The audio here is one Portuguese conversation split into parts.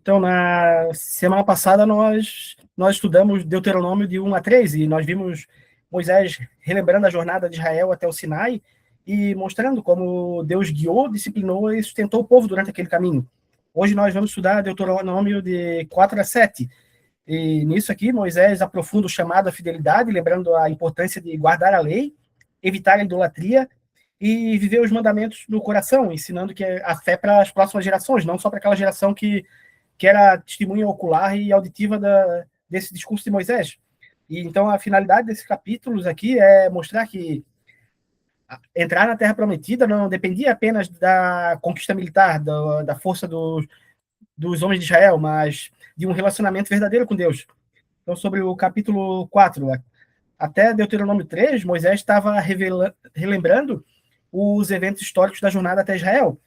Então, na semana passada, nós estudamos Deuteronômio de 1 a 3, e nós vimos Moisés relembrando a jornada de Israel até o Sinai e mostrando como Deus guiou, disciplinou e sustentou o povo durante aquele caminho. Hoje nós vamos estudar Deuteronômio de 4 a 7, e nisso aqui Moisés aprofunda o chamado à fidelidade, lembrando a importância de guardar a lei, evitar a idolatria e viver os mandamentos no coração, ensinando que a fé para as próximas gerações, não só para aquela geração que era testemunha ocular e auditiva desse discurso de Moisés. E então a finalidade desses capítulos aqui é mostrar que entrar na Terra Prometida não dependia apenas da conquista militar, da força dos homens de Israel, mas de um relacionamento verdadeiro com Deus. Então, sobre o capítulo 4, até Deuteronômio 3, Moisés estava relembrando os eventos históricos da jornada até Israel.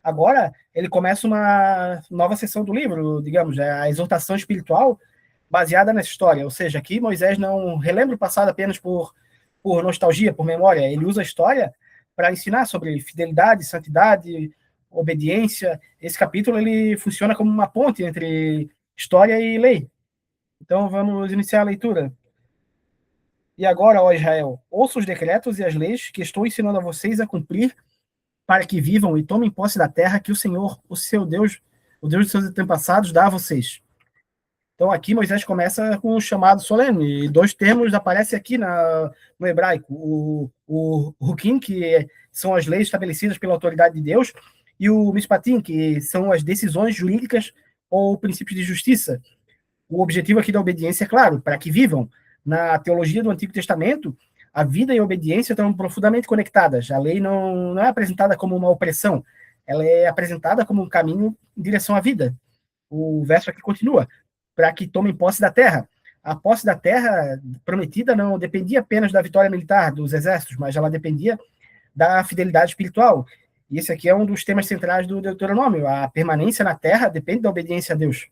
Agora, ele começa uma nova seção do livro, digamos, a exortação espiritual baseada nessa história. Ou seja, aqui Moisés não relembra o passado apenas por nostalgia, por memória. Ele usa a história para ensinar sobre fidelidade, santidade, obediência. Esse capítulo ele funciona como uma ponte entre história e lei. Então, vamos iniciar a leitura. E agora, ó Israel, ouça os decretos e as leis que estou ensinando a vocês a cumprir para que vivam e tomem posse da terra que o Senhor, o seu Deus, o Deus dos seus antepassados, dá a vocês. Então, aqui Moisés começa com um chamado solene, e dois termos aparecem aqui no hebraico. O Hukim, que são as leis estabelecidas pela autoridade de Deus, e o Mishpatim, que são as decisões jurídicas ou princípios de justiça. O objetivo aqui da obediência é claro, para que vivam. Na teologia do Antigo Testamento, a vida e a obediência estão profundamente conectadas. A lei não é apresentada como uma opressão, ela é apresentada como um caminho em direção à vida. O verso aqui continua, para que tomem posse da terra. A posse da terra prometida não dependia apenas da vitória militar dos exércitos, mas ela dependia da fidelidade espiritual. E esse aqui é um dos temas centrais do Deuteronômio. A permanência na terra depende da obediência a Deus.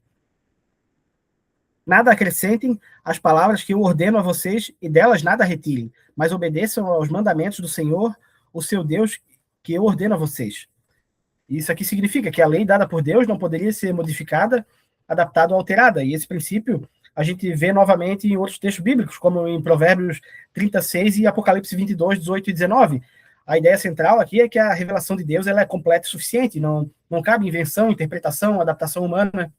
Nada acrescentem às palavras que eu ordeno a vocês e delas nada retirem, mas obedeçam aos mandamentos do Senhor, o seu Deus, que eu ordeno a vocês. Isso aqui significa que a lei dada por Deus não poderia ser modificada, adaptada ou alterada. E esse princípio a gente vê novamente em outros textos bíblicos, como em Provérbios 36 e Apocalipse 22, 18 e 19. A ideia central aqui é que a revelação de Deus ela é completa e suficiente, não cabe invenção, interpretação, adaptação humana.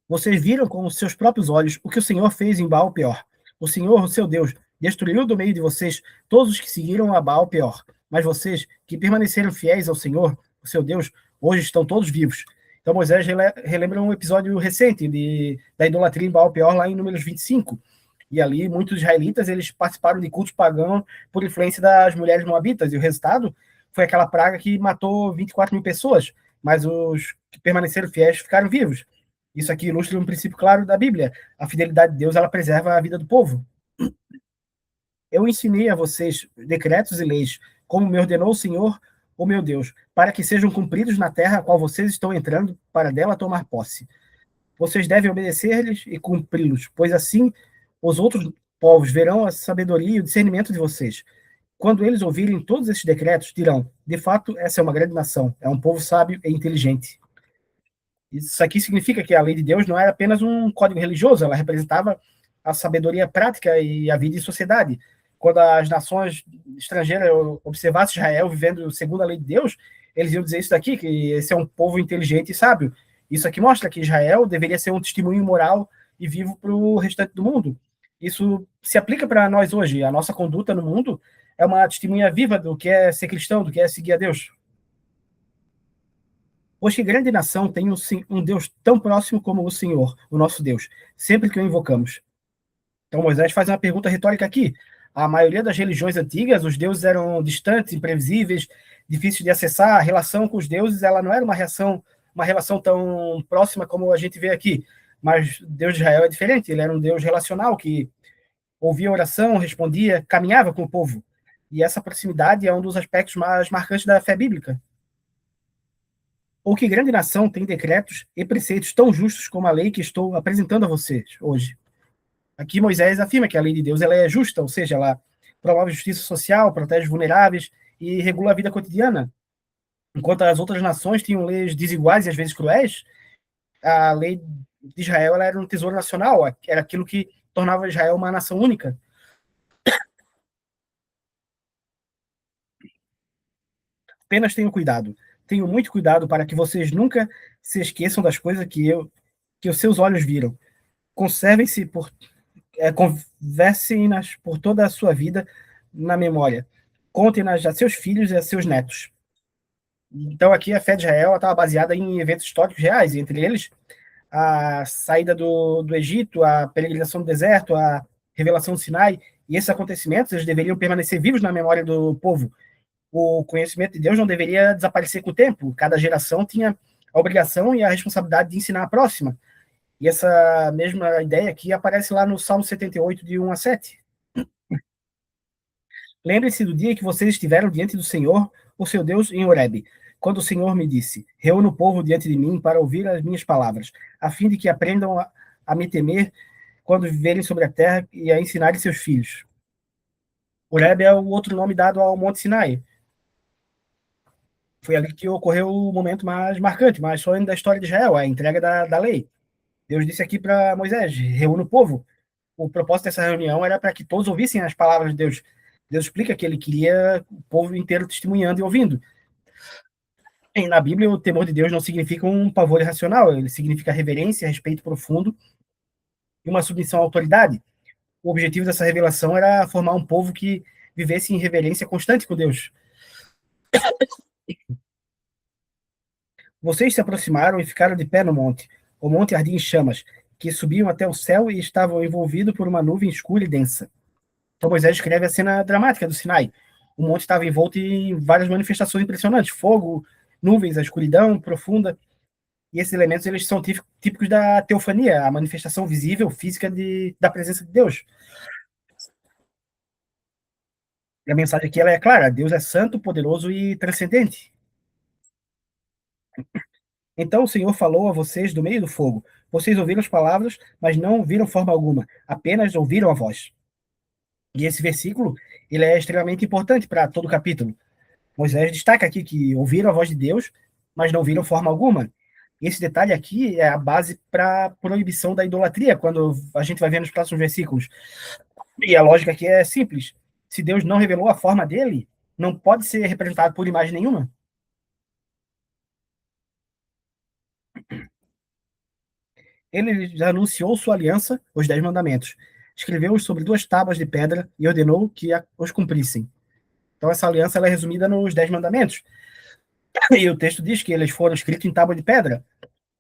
Vocês viram com os seus próprios olhos o que o Senhor fez em Baal-Peor. O Senhor, o seu Deus, destruiu do meio de vocês todos os que seguiram a Baal-Peor. Mas vocês, que permaneceram fiéis ao Senhor, o seu Deus, hoje estão todos vivos. Então Moisés relembra um episódio recente da idolatria em Baal-Peor, lá em Números 25. E ali muitos israelitas eles participaram de cultos pagãos por influência das mulheres moabitas. E o resultado foi aquela praga que matou 24 mil pessoas. Mas os que permaneceram fiéis ficaram vivos. Isso aqui ilustra um princípio claro da Bíblia. A fidelidade de Deus, ela preserva a vida do povo. Eu ensinei a vocês decretos e leis, como me ordenou o Senhor, o meu Deus, para que sejam cumpridos na terra a qual vocês estão entrando, para dela tomar posse. Vocês devem obedecer-lhes e cumpri-los, pois assim os outros povos verão a sabedoria e o discernimento de vocês. Quando eles ouvirem todos esses decretos, dirão, de fato, essa é uma grande nação, é um povo sábio e inteligente. Isso aqui significa que a lei de Deus não era apenas um código religioso, ela representava a sabedoria prática e a vida em sociedade. Quando as nações estrangeiras observassem Israel vivendo segundo a lei de Deus, eles iam dizer isso daqui, que esse é um povo inteligente e sábio. Isso aqui mostra que Israel deveria ser um testemunho moral e vivo para o restante do mundo. Isso se aplica para nós hoje. A nossa conduta no mundo é uma testemunha viva do que é ser cristão, do que é seguir a Deus. Pois que grande nação tem um Deus tão próximo como o Senhor, o nosso Deus, sempre que o invocamos. Então Moisés faz uma pergunta retórica aqui. A maioria das religiões antigas, os deuses eram distantes, imprevisíveis, difíceis de acessar. A relação com os deuses ela não era uma relação tão próxima como a gente vê aqui. Mas Deus de Israel é diferente. Ele era um Deus relacional que ouvia oração, respondia, caminhava com o povo. E essa proximidade é um dos aspectos mais marcantes da fé bíblica. Ou que grande nação tem decretos e preceitos tão justos como a lei que estou apresentando a vocês hoje. Aqui Moisés afirma que a lei de Deus ela é justa, ou seja, ela promove justiça social, protege vulneráveis e regula a vida cotidiana. Enquanto as outras nações tinham leis desiguais e às vezes cruéis, a lei de Israel ela era um tesouro nacional, era aquilo que tornava Israel uma nação única. Apenas tenham cuidado, tenham muito cuidado para que vocês nunca se esqueçam das coisas que os seus olhos viram. Conservem-se por conversem-nas por toda a sua vida na memória. Contem-nas a seus filhos e a seus netos. Então aqui a fé de Israel estava baseada em eventos históricos reais, entre eles a saída do Egito, a peregrinação do deserto, a revelação do Sinai, e esses acontecimentos eles deveriam permanecer vivos na memória do povo. O conhecimento de Deus não deveria desaparecer com o tempo. Cada geração tinha a obrigação e a responsabilidade de ensinar a próxima. E essa mesma ideia aqui aparece lá no Salmo 78, de 1 a 7. Lembre-se do dia que vocês estiveram diante do Senhor, o seu Deus, em Horebe, quando o Senhor me disse: reúna o povo diante de mim para ouvir as minhas palavras, a fim de que aprendam a me temer quando viverem sobre a terra e a ensinarem seus filhos. Horebe é o outro nome dado ao Monte Sinai. Foi ali que ocorreu o momento mais marcante, mais solene da história de Israel, a entrega da lei. Deus disse aqui para Moisés: reúna o povo. O propósito dessa reunião era para que todos ouvissem as palavras de Deus. Deus explica que ele queria o povo inteiro testemunhando e ouvindo. E na Bíblia, o temor de Deus não significa um pavor irracional, ele significa reverência, respeito profundo e uma submissão à autoridade. O objetivo dessa revelação era formar um povo que vivesse em reverência constante com Deus. Vocês se aproximaram e ficaram de pé no monte. O monte ardia em chamas, que subiam até o céu e estavam envolvidos por uma nuvem escura e densa. Então Moisés escreve a cena dramática do Sinai. O monte estava envolto em várias manifestações impressionantes: fogo, nuvens, a escuridão profunda. E esses elementos eles são típicos da teofania, a manifestação visível, física da presença de Deus. E a mensagem aqui ela é clara: Deus é santo, poderoso e transcendente. Então o Senhor falou a vocês do meio do fogo. Vocês ouviram as palavras, mas não viram forma alguma, apenas ouviram a voz. E esse versículo ele é extremamente importante para todo o capítulo. Moisés destaca aqui que ouviram a voz de Deus, mas não viram forma alguma. Esse detalhe aqui é a base para a proibição da idolatria, quando a gente vai ver nos próximos versículos. E a lógica aqui é simples. Se Deus não revelou a forma dele, não pode ser representado por imagem nenhuma. Ele já anunciou sua aliança, os 10 mandamentos. Escreveu-os sobre 2 tábuas de pedra e ordenou que os cumprissem. Então essa aliança ela é resumida nos 10 mandamentos. E o texto diz que eles foram escritos em tábua de pedra.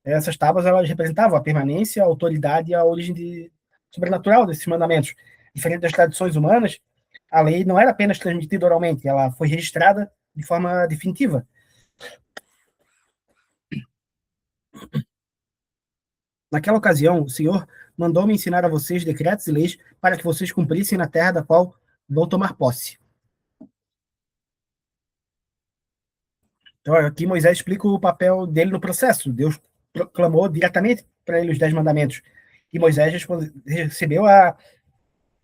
Essas tábuas elas representavam a permanência, a autoridade e a origem sobrenatural desses mandamentos. Diferente das tradições humanas, a lei não era apenas transmitida oralmente, ela foi registrada de forma definitiva. Naquela ocasião, o Senhor mandou-me ensinar a vocês decretos e leis para que vocês cumprissem na terra da qual vão tomar posse. Então, aqui Moisés explica o papel dele no processo. Deus proclamou diretamente para ele os 10 mandamentos. E Moisés recebeu a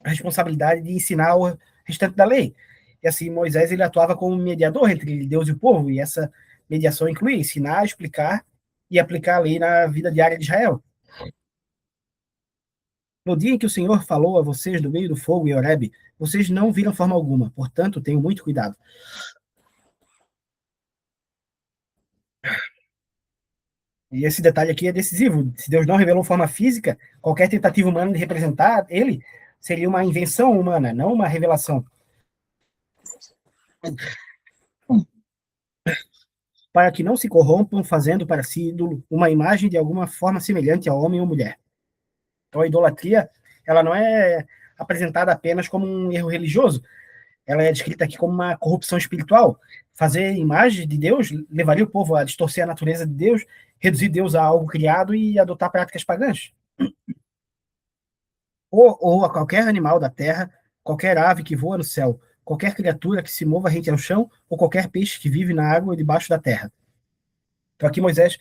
responsabilidade de ensinar o restante da lei. E assim, Moisés ele atuava como mediador entre Deus e o povo, e essa mediação inclui ensinar, explicar e aplicar a lei na vida diária de Israel. No dia em que o Senhor falou a vocês do meio do fogo em Horebe, vocês não viram forma alguma, portanto, tenham muito cuidado. E esse detalhe aqui é decisivo. Se Deus não revelou forma física, qualquer tentativa humana de representar ele seria uma invenção humana, não uma revelação. Para que não se corrompam fazendo para si ídolo uma imagem de alguma forma semelhante a homem ou mulher. Então a idolatria, ela não é apresentada apenas como um erro religioso, ela é descrita aqui como uma corrupção espiritual. Fazer imagens de Deus levaria o povo a distorcer a natureza de Deus, reduzir Deus a algo criado e adotar práticas pagãs. Ou a qualquer animal da terra, qualquer ave que voa no céu, qualquer criatura que se mova rente ao chão, ou qualquer peixe que vive na água ou debaixo da terra. Então aqui Moisés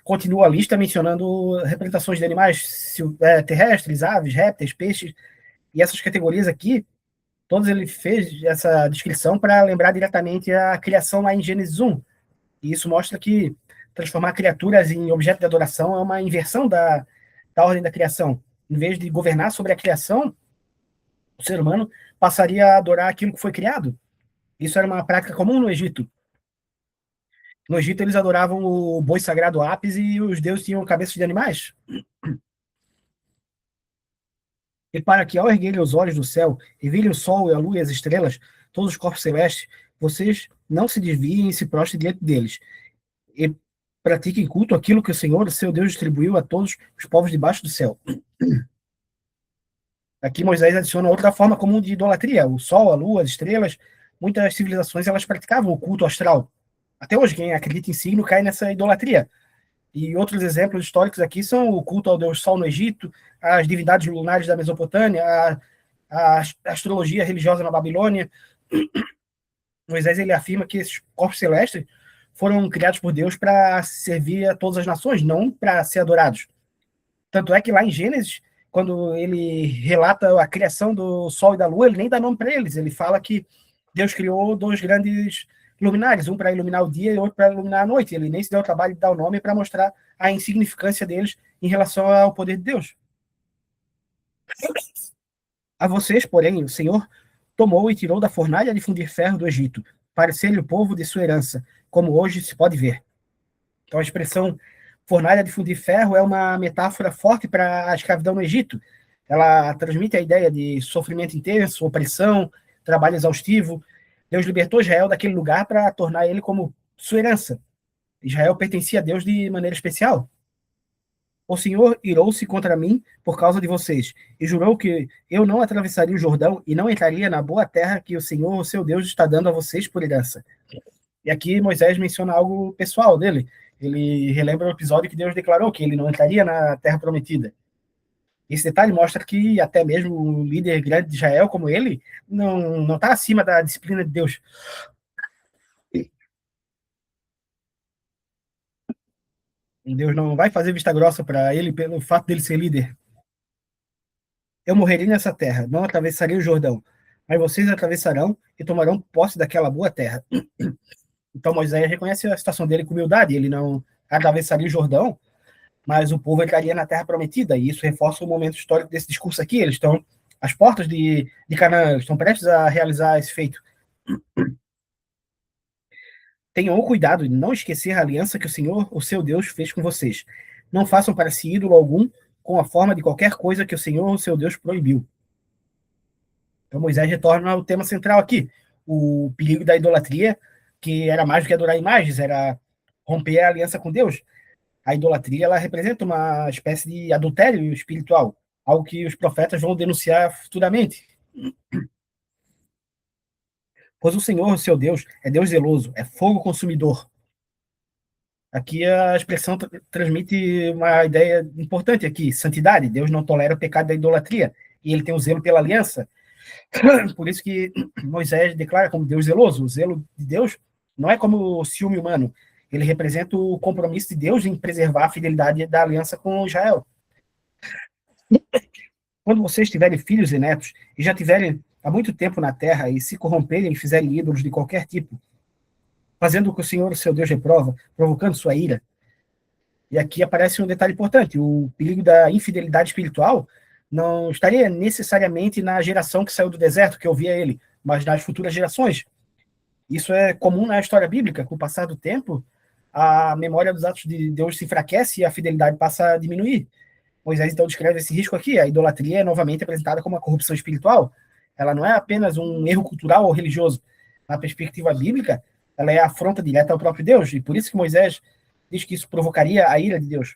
continua a lista mencionando representações de animais terrestres, aves, répteis, peixes, e essas categorias aqui, todos ele fez essa descrição para lembrar diretamente a criação lá em Gênesis 1. E isso mostra que transformar criaturas em objeto de adoração é uma inversão da ordem da criação. Em vez de governar sobre a criação, o ser humano passaria a adorar aquilo que foi criado. Isso era uma prática comum no Egito. No Egito, eles adoravam o boi sagrado Apis e os deuses tinham cabeças de animais. E para que, ao erguerem os olhos do céu e virem o sol, e a lua e as estrelas, todos os corpos celestes, vocês não se desviem e se prostrem diante deles. E pratiquem culto aquilo que o Senhor, o seu Deus, distribuiu a todos os povos debaixo do céu. Aqui Moisés adiciona outra forma comum de idolatria. O sol, a lua, as estrelas. Muitas civilizações elas praticavam o culto astral. Até hoje, quem acredita em signo cai nessa idolatria. E outros exemplos históricos aqui são o culto ao deus Sol no Egito, as divindades lunares da Mesopotâmia, a astrologia religiosa na Babilônia. Moisés ele afirma que esses corpos celestes foram criados por Deus para servir a todas as nações, não para ser adorados. Tanto é que lá em Gênesis, quando ele relata a criação do Sol e da Lua, ele nem dá nome para eles. Ele fala que Deus criou dois grandes luminares, um para iluminar o dia e outro para iluminar a noite. Ele nem se deu o trabalho de dar o nome para mostrar a insignificância deles em relação ao poder de Deus. A vocês, porém, o Senhor tomou e tirou da fornalha de fundir ferro do Egito, para ser-lhe o povo de sua herança, como hoje se pode ver. Então, a expressão fornalha de fundir ferro é uma metáfora forte para a escravidão no Egito. Ela transmite a ideia de sofrimento intenso, opressão, trabalho exaustivo. Deus libertou Israel daquele lugar para tornar ele como sua herança. Israel pertencia a Deus de maneira especial. O Senhor irou-se contra mim por causa de vocês, e jurou que eu não atravessaria o Jordão e não entraria na boa terra que o Senhor, o seu Deus, está dando a vocês por herança. E aqui Moisés menciona algo pessoal dele. Ele relembra o episódio que Deus declarou que ele não entraria na terra prometida. Esse detalhe mostra que até mesmo o líder grande de Israel, como ele, não está acima da disciplina de Deus. Deus não vai fazer vista grossa para ele pelo fato dele ser líder. Eu morreria nessa terra, não atravessaria o Jordão, mas vocês atravessarão e tomarão posse daquela boa terra. Então Moisés reconhece a situação dele com humildade, ele não atravessaria o Jordão, mas o povo entraria na terra prometida, e isso reforça o momento histórico desse discurso aqui. Eles estão às portas de Canaã, estão prestes a realizar esse feito. Tenham o cuidado de não esquecer a aliança que o Senhor, o seu Deus, fez com vocês. Não façam para si ídolo algum com a forma de qualquer coisa que o Senhor, o seu Deus, proibiu. Então Moisés retorna ao tema central aqui, o perigo da idolatria, que era mais do que adorar imagens, era romper a aliança com Deus. A idolatria ela representa uma espécie de adultério espiritual, algo que os profetas vão denunciar futuramente. Pois o Senhor, o seu Deus, é Deus zeloso, é fogo consumidor. Aqui a expressão transmite uma ideia importante aqui, santidade. Deus não tolera o pecado da idolatria, e ele tem o zelo pela aliança. Por isso que Moisés declara como Deus zeloso. O zelo de Deus não é como o ciúme humano. Ele representa o compromisso de Deus em preservar a fidelidade da aliança com Israel. Quando vocês tiverem filhos e netos, e já tiverem há muito tempo na terra, e se corromperem e fizerem ídolos de qualquer tipo, fazendo o que o Senhor, seu Deus, reprova, provocando sua ira. E aqui aparece um detalhe importante: o perigo da infidelidade espiritual não estaria necessariamente na geração que saiu do deserto, que ouvia ele, mas nas futuras gerações. Isso é comum na história bíblica. Com o passar do tempo, a memória dos atos de Deus se enfraquece e a fidelidade passa a diminuir. Moisés então descreve esse risco aqui. A idolatria é novamente apresentada como uma corrupção espiritual. Ela não é apenas um erro cultural ou religioso. Na perspectiva bíblica, ela é a afronta direta ao próprio Deus. E por isso que Moisés diz que isso provocaria a ira de Deus.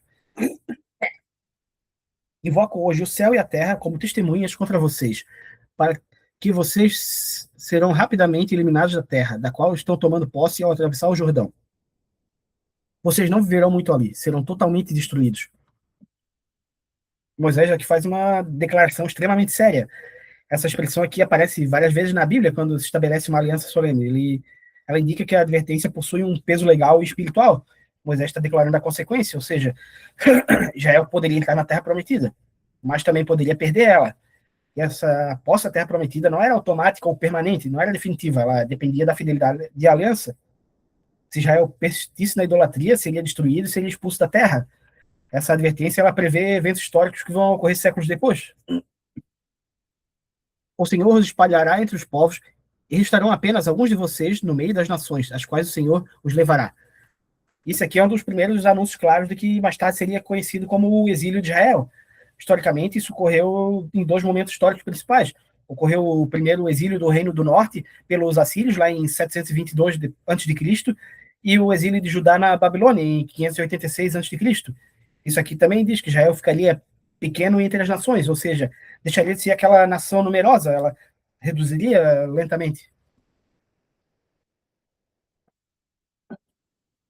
Invoco hoje o céu e a terra como testemunhas contra vocês, para que vocês serão rapidamente eliminados da terra, da qual estão tomando posse ao atravessar o Jordão. Vocês não viverão muito ali, serão totalmente destruídos. Moisés aqui faz uma declaração extremamente séria. Essa expressão aqui aparece várias vezes na Bíblia, quando se estabelece uma aliança solene. Ela indica que a advertência possui um peso legal e espiritual. Moisés está declarando a consequência, ou seja, Israel poderia entrar na Terra Prometida, mas também poderia perder ela. E essa posse da Terra Prometida não era automática ou permanente, não era definitiva, ela dependia da fidelidade de aliança. Se Israel persistisse na idolatria, seria destruído e seria expulso da terra. Essa advertência ela prevê eventos históricos que vão ocorrer séculos depois. O Senhor os espalhará entre os povos e restarão apenas alguns de vocês no meio das nações, as quais o Senhor os levará. Isso aqui é um dos primeiros anúncios claros de que mais tarde seria conhecido como o exílio de Israel. Historicamente, isso ocorreu em dois momentos históricos principais. Ocorreu o primeiro exílio do Reino do Norte pelos assírios, lá em 722 a.C., e o exílio de Judá na Babilônia, em 586 a.C. Isso aqui também diz que Israel ficaria pequeno entre as nações, ou seja, deixaria de ser aquela nação numerosa, ela reduziria lentamente.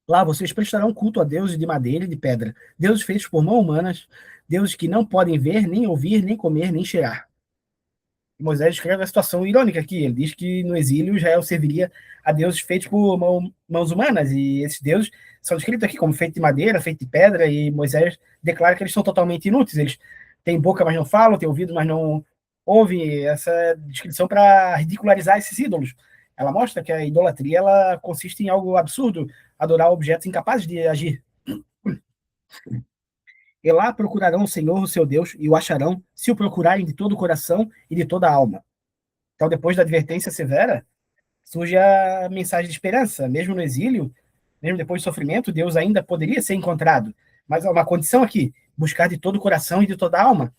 Lá vocês prestarão culto a deuses de madeira e de pedra, deuses feitos por mãos humanas, deuses que não podem ver, nem ouvir, nem comer, nem cheirar. E Moisés escreve a situação irônica aqui. Ele diz que no exílio Israel serviria a deuses feitos por mãos humanas, e esses deuses são descritos aqui como feitos de madeira, feitos de pedra, e Moisés declara que eles são totalmente inúteis. Eles têm boca, mas não falam, têm ouvido, mas não ouvem. Essa descrição para ridicularizar esses ídolos. Ela mostra que a idolatria ela consiste em algo absurdo, adorar objetos incapazes de agir. E lá procurarão o Senhor, o seu Deus, e o acharão, se o procurarem de todo o coração e de toda a alma. Então, depois da advertência severa, surge a mensagem de esperança. Mesmo no exílio, mesmo depois do sofrimento, Deus ainda poderia ser encontrado. Mas há uma condição aqui: buscar de todo o coração e de toda a alma.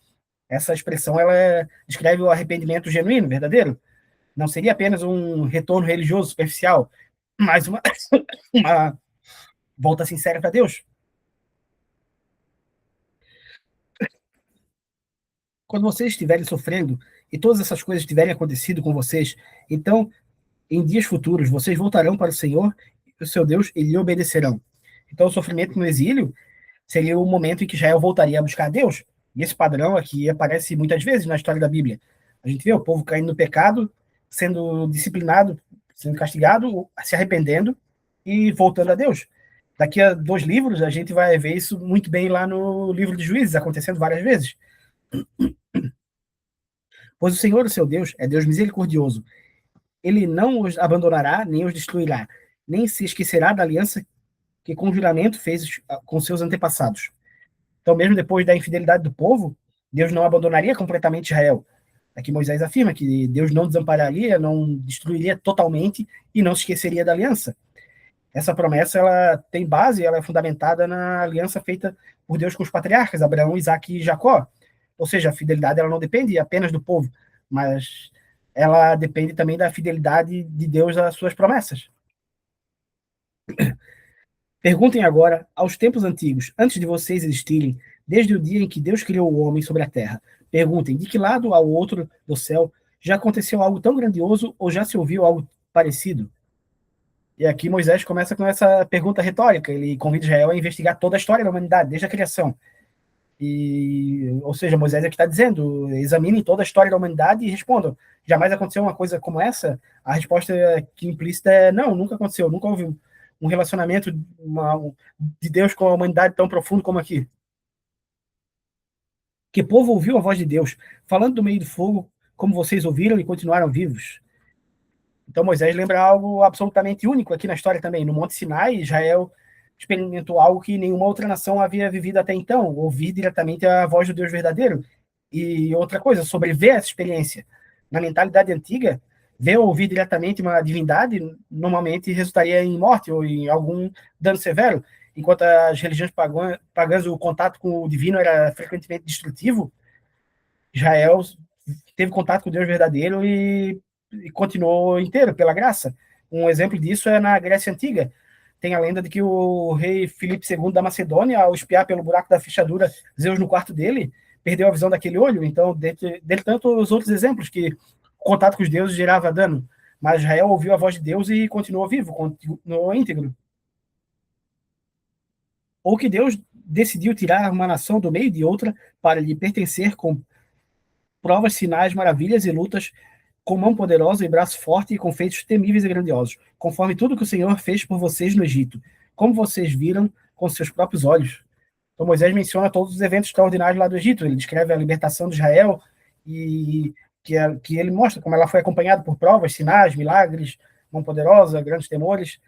Essa expressão ela descreve o arrependimento genuíno, verdadeiro. Não seria apenas um retorno religioso superficial, mas uma volta sincera para Deus. Quando vocês estiverem sofrendo e todas essas coisas tiverem acontecido com vocês, então, em dias futuros, vocês voltarão para o Senhor, o seu Deus, e lhe obedecerão. Então, o sofrimento no exílio seria o momento em que Israel voltaria a buscar a Deus. E esse padrão aqui aparece muitas vezes na história da Bíblia. A gente vê o povo caindo no pecado, sendo disciplinado, sendo castigado, se arrependendo e voltando a Deus. Daqui a 2 livros, a gente vai ver isso muito bem lá no livro de Juízes, acontecendo várias vezes. Pois o Senhor, o seu Deus, é Deus misericordioso. Ele não os abandonará, nem os destruirá, nem se esquecerá da aliança que com juramento fez com seus antepassados. Então, mesmo depois da infidelidade do povo, Deus não abandonaria completamente Israel. Aqui Moisés afirma que Deus não desampararia, não destruiria totalmente e não se esqueceria da aliança. Essa promessa ela tem base, ela é fundamentada na aliança feita por Deus com os patriarcas, Abraão, Isaque e Jacó. Ou seja, a fidelidade ela não depende apenas do povo, mas ela depende também da fidelidade de Deus às suas promessas. Perguntem agora aos tempos antigos, antes de vocês existirem, desde o dia em que Deus criou o homem sobre a terra. Perguntem de que lado ao outro do céu já aconteceu algo tão grandioso ou já se ouviu algo parecido? E aqui Moisés começa com essa pergunta retórica. Ele convida Israel a investigar toda a história da humanidade, desde a criação. Ou seja, Moisés aqui está dizendo: examinem toda a história da humanidade e respondam. Jamais aconteceu uma coisa como essa? A resposta que implícita é: não, nunca aconteceu, nunca houve um relacionamento de Deus com a humanidade tão profundo como aqui. Que povo ouviu a voz de Deus, falando do meio do fogo, como vocês ouviram e continuaram vivos? Então Moisés lembra algo absolutamente único aqui na história também. No Monte Sinai, Israel experimentou algo que nenhuma outra nação havia vivido até então, ouvir diretamente a voz do Deus verdadeiro. E outra coisa, sobreviver a essa experiência. Na mentalidade antiga, ver ou ouvir diretamente uma divindade normalmente resultaria em morte ou em algum dano severo, enquanto as religiões pagãs o contato com o divino era frequentemente destrutivo. Israel teve contato com o Deus verdadeiro e continuou inteiro pela graça. Um exemplo disso é na Grécia Antiga. Tem a lenda de que o rei Filipe II da Macedônia, ao espiar pelo buraco da fechadura Zeus no quarto dele, perdeu a visão daquele olho. Então, dentre tantos outros exemplos que o contato com os deuses gerava dano. Mas Israel ouviu a voz de Deus e continuou vivo, continuou íntegro. Ou que Deus decidiu tirar uma nação do meio de outra para lhe pertencer com provas, sinais, maravilhas e lutas, com mão poderosa e braço forte e com feitos temíveis e grandiosos, conforme tudo que o Senhor fez por vocês no Egito, como vocês viram com seus próprios olhos. Então Moisés menciona todos os eventos extraordinários lá do Egito. Ele descreve a libertação de Israel e que ele mostra como ela foi acompanhada por provas, sinais, milagres, mão poderosa, grandes temores.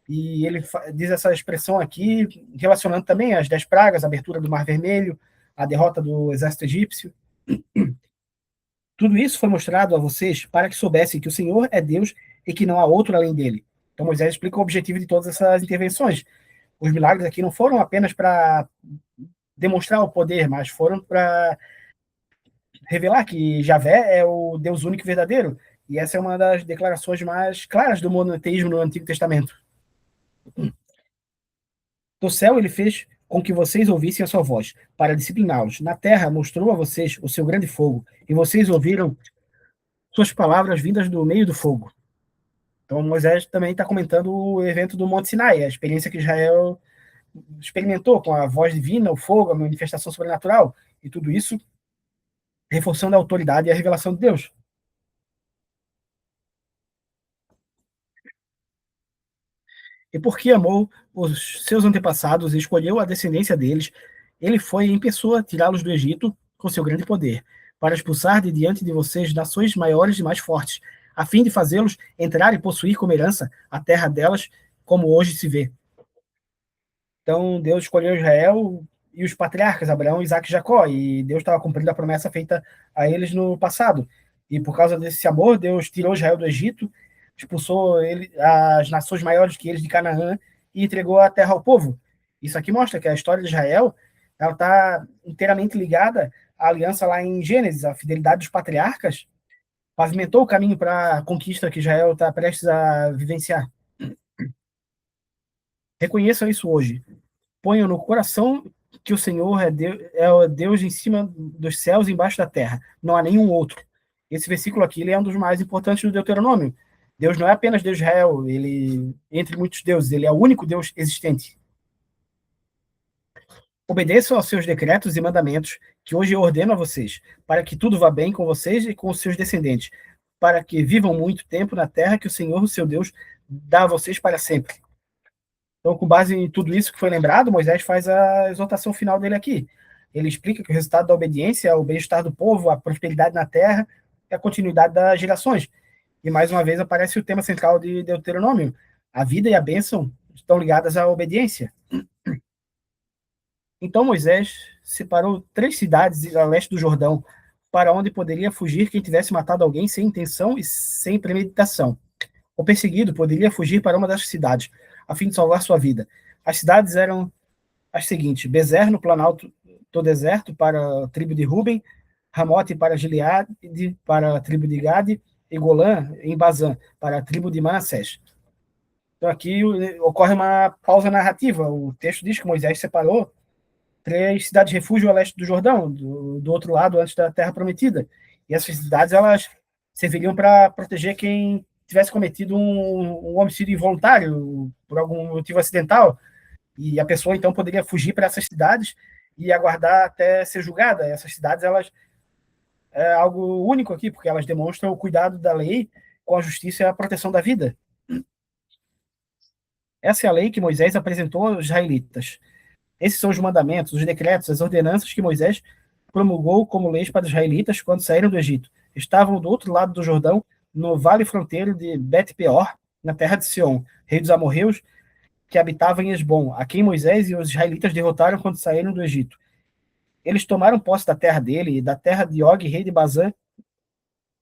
E ele diz essa expressão aqui, relacionando também as 10 pragas, a abertura do Mar Vermelho, a derrota do exército egípcio. Tudo isso foi mostrado a vocês para que soubessem que o Senhor é Deus e que não há outro além dele. Então Moisés explica o objetivo de todas essas intervenções. Os milagres aqui não foram apenas para demonstrar o poder, mas foram para revelar que Javé é o Deus único e verdadeiro. E essa é uma das declarações mais claras do monoteísmo no Antigo Testamento. Do céu ele fez com que vocês ouvissem a sua voz, para discipliná-los. Na terra mostrou a vocês o seu grande fogo, e vocês ouviram suas palavras vindas do meio do fogo. Então Moisés também está comentando o evento do Monte Sinai, a experiência que Israel experimentou com a voz divina, o fogo, a manifestação sobrenatural, e tudo isso reforçando a autoridade e a revelação de Deus. E porque amou os seus antepassados e escolheu a descendência deles, ele foi em pessoa tirá-los do Egito com seu grande poder, para expulsar de diante de vocês nações maiores e mais fortes, a fim de fazê-los entrar e possuir como herança a terra delas, como hoje se vê. Então Deus escolheu Israel e os patriarcas, Abraão, Isaac e Jacó, e Deus estava cumprindo a promessa feita a eles no passado. E por causa desse amor, Deus tirou Israel do Egito, expulsou as nações maiores que eles de Canaã e entregou a terra ao povo. Isso aqui mostra que a história de Israel ela está inteiramente ligada à aliança lá em Gênesis, a fidelidade dos patriarcas pavimentou o caminho para a conquista que Israel está prestes a vivenciar. Reconheçam isso hoje. Ponham no coração que o Senhor é o Deus em cima dos céus e embaixo da terra. Não há nenhum outro. Esse versículo aqui ele é um dos mais importantes do Deuteronômio. Deus não é apenas Deus de Israel, ele entre muitos deuses, ele é o único Deus existente. Obedeçam aos seus decretos e mandamentos que hoje eu ordeno a vocês, para que tudo vá bem com vocês e com os seus descendentes, para que vivam muito tempo na terra que o Senhor, o seu Deus, dá a vocês para sempre. Então, com base em tudo isso que foi lembrado, Moisés faz a exortação final dele aqui. Ele explica que o resultado da obediência é o bem-estar do povo, a prosperidade na terra e a continuidade das gerações. E mais uma vez aparece o tema central de Deuteronômio. A vida e a bênção estão ligadas à obediência. Então Moisés separou 3 cidades a leste do Jordão, para onde poderia fugir quem tivesse matado alguém sem intenção e sem premeditação. O perseguido poderia fugir para uma das cidades, a fim de salvar sua vida. As cidades eram as seguintes: Bezer, no planalto do deserto, para a tribo de Ruben; Ramote, para Gileade, para a tribo de Gade; e Golã, em Bazã, para a tribo de Manassés. Então aqui ocorre uma pausa narrativa. O texto diz que Moisés separou 3 cidades-refúgio a leste do Jordão, do outro lado, antes da Terra Prometida. E essas cidades elas serviriam para proteger quem tivesse cometido um homicídio involuntário por algum motivo acidental, e a pessoa então poderia fugir para essas cidades e aguardar até ser julgada. Essas cidades elas é algo único aqui, porque elas demonstram o cuidado da lei com a justiça e a proteção da vida. Essa é a lei que Moisés apresentou aos israelitas. Esses são os mandamentos, os decretos, as ordenanças que Moisés promulgou como leis para os israelitas quando saíram do Egito. Estavam do outro lado do Jordão, no vale fronteiro de Bet-peor, na terra de Sião, rei dos amorreus, que habitava em Esbom, a quem Moisés e os israelitas derrotaram quando saíram do Egito. Eles tomaram posse da terra dele e da terra de Og, rei de Bazã,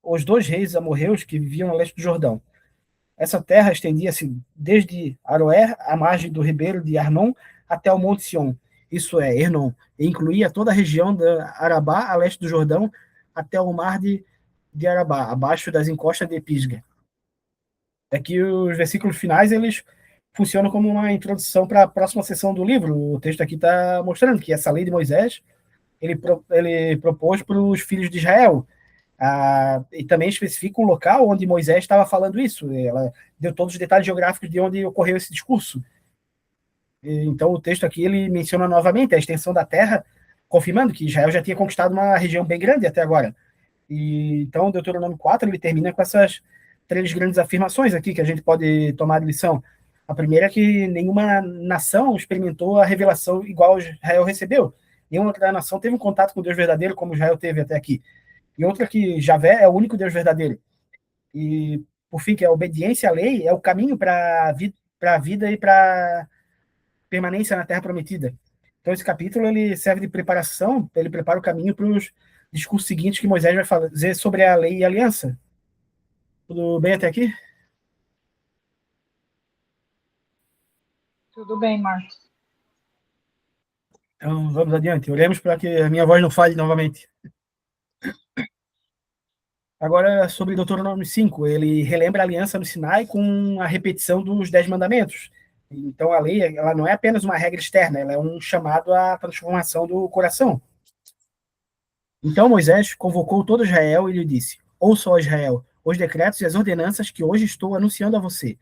os 2 reis amorreus que viviam a leste do Jordão. Essa terra estendia-se desde Aroer, à margem do ribeiro de Arnon, até o Monte Sion, isso é, Hernon, e incluía toda a região da Arabá, a leste do Jordão, até o mar de Arabá, abaixo das encostas de Pisga. Aqui os versículos finais, eles funcionam como uma introdução para a próxima sessão do livro. O texto aqui está mostrando que essa lei de Moisés, ele propôs para os filhos de Israel, e também especifica o local onde Moisés estava falando isso. Ela deu todos os detalhes geográficos de onde ocorreu esse discurso. Então, o texto aqui ele menciona novamente a extensão da terra, confirmando que Israel já tinha conquistado uma região bem grande até agora. E, então, o Deuteronômio 4 ele termina com essas 3 grandes afirmações aqui que a gente pode tomar de lição. A primeira é que nenhuma nação experimentou a revelação igual Israel recebeu. Nenhuma outra nação teve um contato com o Deus verdadeiro como Israel teve até aqui. E outra que Javé é o único Deus verdadeiro. E, por fim, que a obediência à lei é o caminho para a vida, para a vida e para permanência na Terra Prometida. Então, esse capítulo ele serve de preparação, ele prepara o caminho para os discursos seguintes que Moisés vai fazer sobre a lei e a aliança. Tudo bem até aqui? Tudo bem, Marcos. Então, vamos adiante. Olhemos para que a minha voz não falhe novamente. Agora, sobre Deuteronômio 5, ele relembra a aliança no Sinai com a repetição dos 10 mandamentos. Então, a lei ela não é apenas uma regra externa, ela é um chamado à transformação do coração. Então, Moisés convocou todo Israel e lhe disse: Ouça, ó Israel, os decretos e as ordenanças que hoje estou anunciando a você.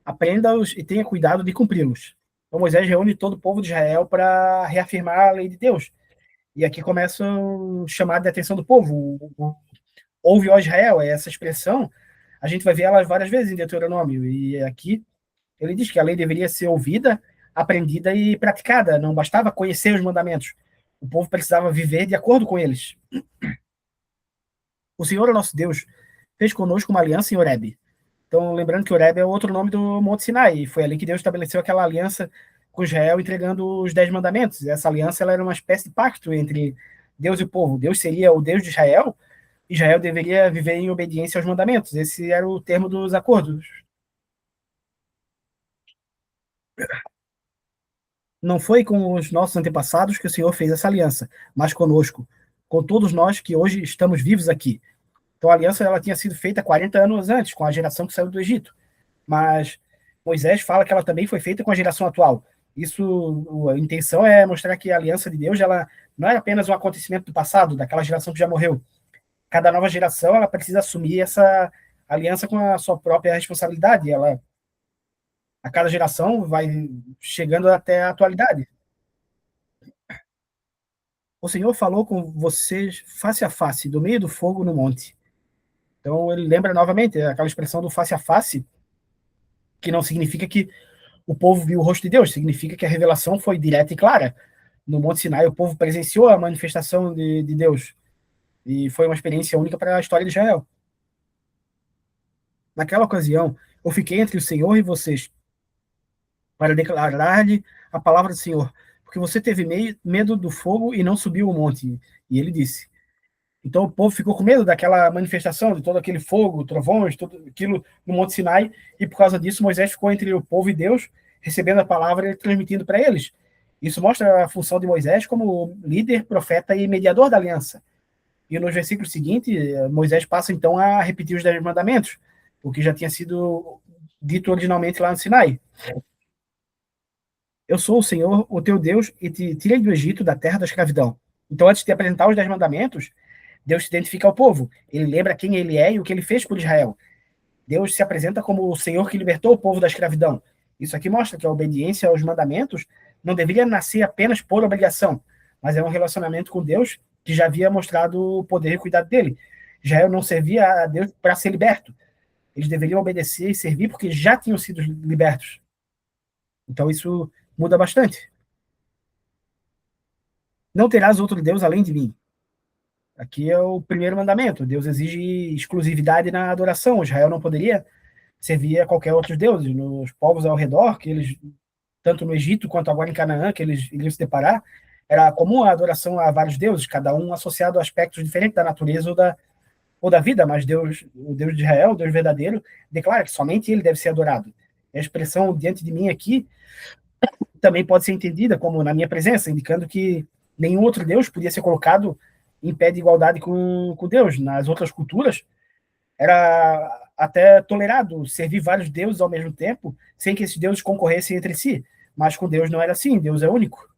Aprenda-os e tenha cuidado de cumpri-los. Então, Moisés reúne todo o povo de Israel para reafirmar a lei de Deus. E aqui começa o chamado de atenção do povo. Ouve, ó Israel, essa expressão, a gente vai ver ela várias vezes em Deuteronômio. E aqui ele diz que a lei deveria ser ouvida, aprendida e praticada. Não bastava conhecer os mandamentos. O povo precisava viver de acordo com eles. O Senhor, o nosso Deus, fez conosco uma aliança em Horebe. Então, lembrando que Horebe é outro nome do Monte Sinai. E foi ali que Deus estabeleceu aquela aliança com Israel, entregando os 10 mandamentos. E essa aliança ela era uma espécie de pacto entre Deus e o povo. Deus seria o Deus de Israel, Israel deveria viver em obediência aos mandamentos. Esse era o termo dos acordos. Não foi com os nossos antepassados que o Senhor fez essa aliança, mas conosco, com todos nós que hoje estamos vivos aqui. Então a aliança ela tinha sido feita 40 anos antes, com a geração que saiu do Egito. Mas Moisés fala que ela também foi feita com a geração atual. Isso, a intenção é mostrar que a aliança de Deus ela não era apenas um acontecimento do passado, daquela geração que já morreu. Cada nova geração ela precisa assumir essa aliança com a sua própria responsabilidade. Ela, a cada geração vai chegando até a atualidade. O Senhor falou com vocês face a face, do meio do fogo no monte. Então ele lembra novamente aquela expressão do face a face, que não significa que o povo viu o rosto de Deus, significa que a revelação foi direta e clara. No Monte Sinai, o povo presenciou a manifestação de Deus. E foi uma experiência única para a história de Israel. Naquela ocasião, eu fiquei entre o Senhor e vocês para declarar-lhe a palavra do Senhor, porque você teve medo do fogo e não subiu o monte. E ele disse. Então o povo ficou com medo daquela manifestação, de todo aquele fogo, trovões, tudo aquilo no Monte Sinai, e por causa disso Moisés ficou entre o povo e Deus, recebendo a palavra e transmitindo para eles. Isso mostra a função de Moisés como líder, profeta e mediador da aliança. E nos versículos seguintes, Moisés passa então a repetir os 10 mandamentos, o que já tinha sido dito originalmente lá no Sinai. Eu sou o Senhor, o teu Deus, e te tirei do Egito, da terra da escravidão. Então, antes de apresentar os 10 mandamentos, Deus se identifica ao povo. Ele lembra quem ele é e o que ele fez por Israel. Deus se apresenta como o Senhor que libertou o povo da escravidão. Isso aqui mostra que a obediência aos mandamentos não deveria nascer apenas por obrigação, mas é um relacionamento com Deus que já havia mostrado o poder e cuidado dele. Israel não servia a Deus para ser liberto. Eles deveriam obedecer e servir porque já tinham sido libertos. Então isso muda bastante. Não terás outro Deus além de mim. Aqui é o primeiro mandamento. Deus exige exclusividade na adoração. Israel não poderia servir a qualquer outro deus. Nos povos ao redor, que eles, tanto no Egito quanto agora em Canaã, que eles iriam se deparar, era comum a adoração a vários deuses, cada um associado a aspectos diferentes da natureza ou da vida, mas Deus, o Deus de Israel, o Deus verdadeiro, declara que somente ele deve ser adorado. A expressão diante de mim aqui também pode ser entendida como na minha presença, indicando que nenhum outro Deus podia ser colocado em pé de igualdade com Deus. Nas outras culturas, era até tolerado servir vários deuses ao mesmo tempo, sem que esses deuses concorressem entre si. Mas com Deus não era assim, Deus é único.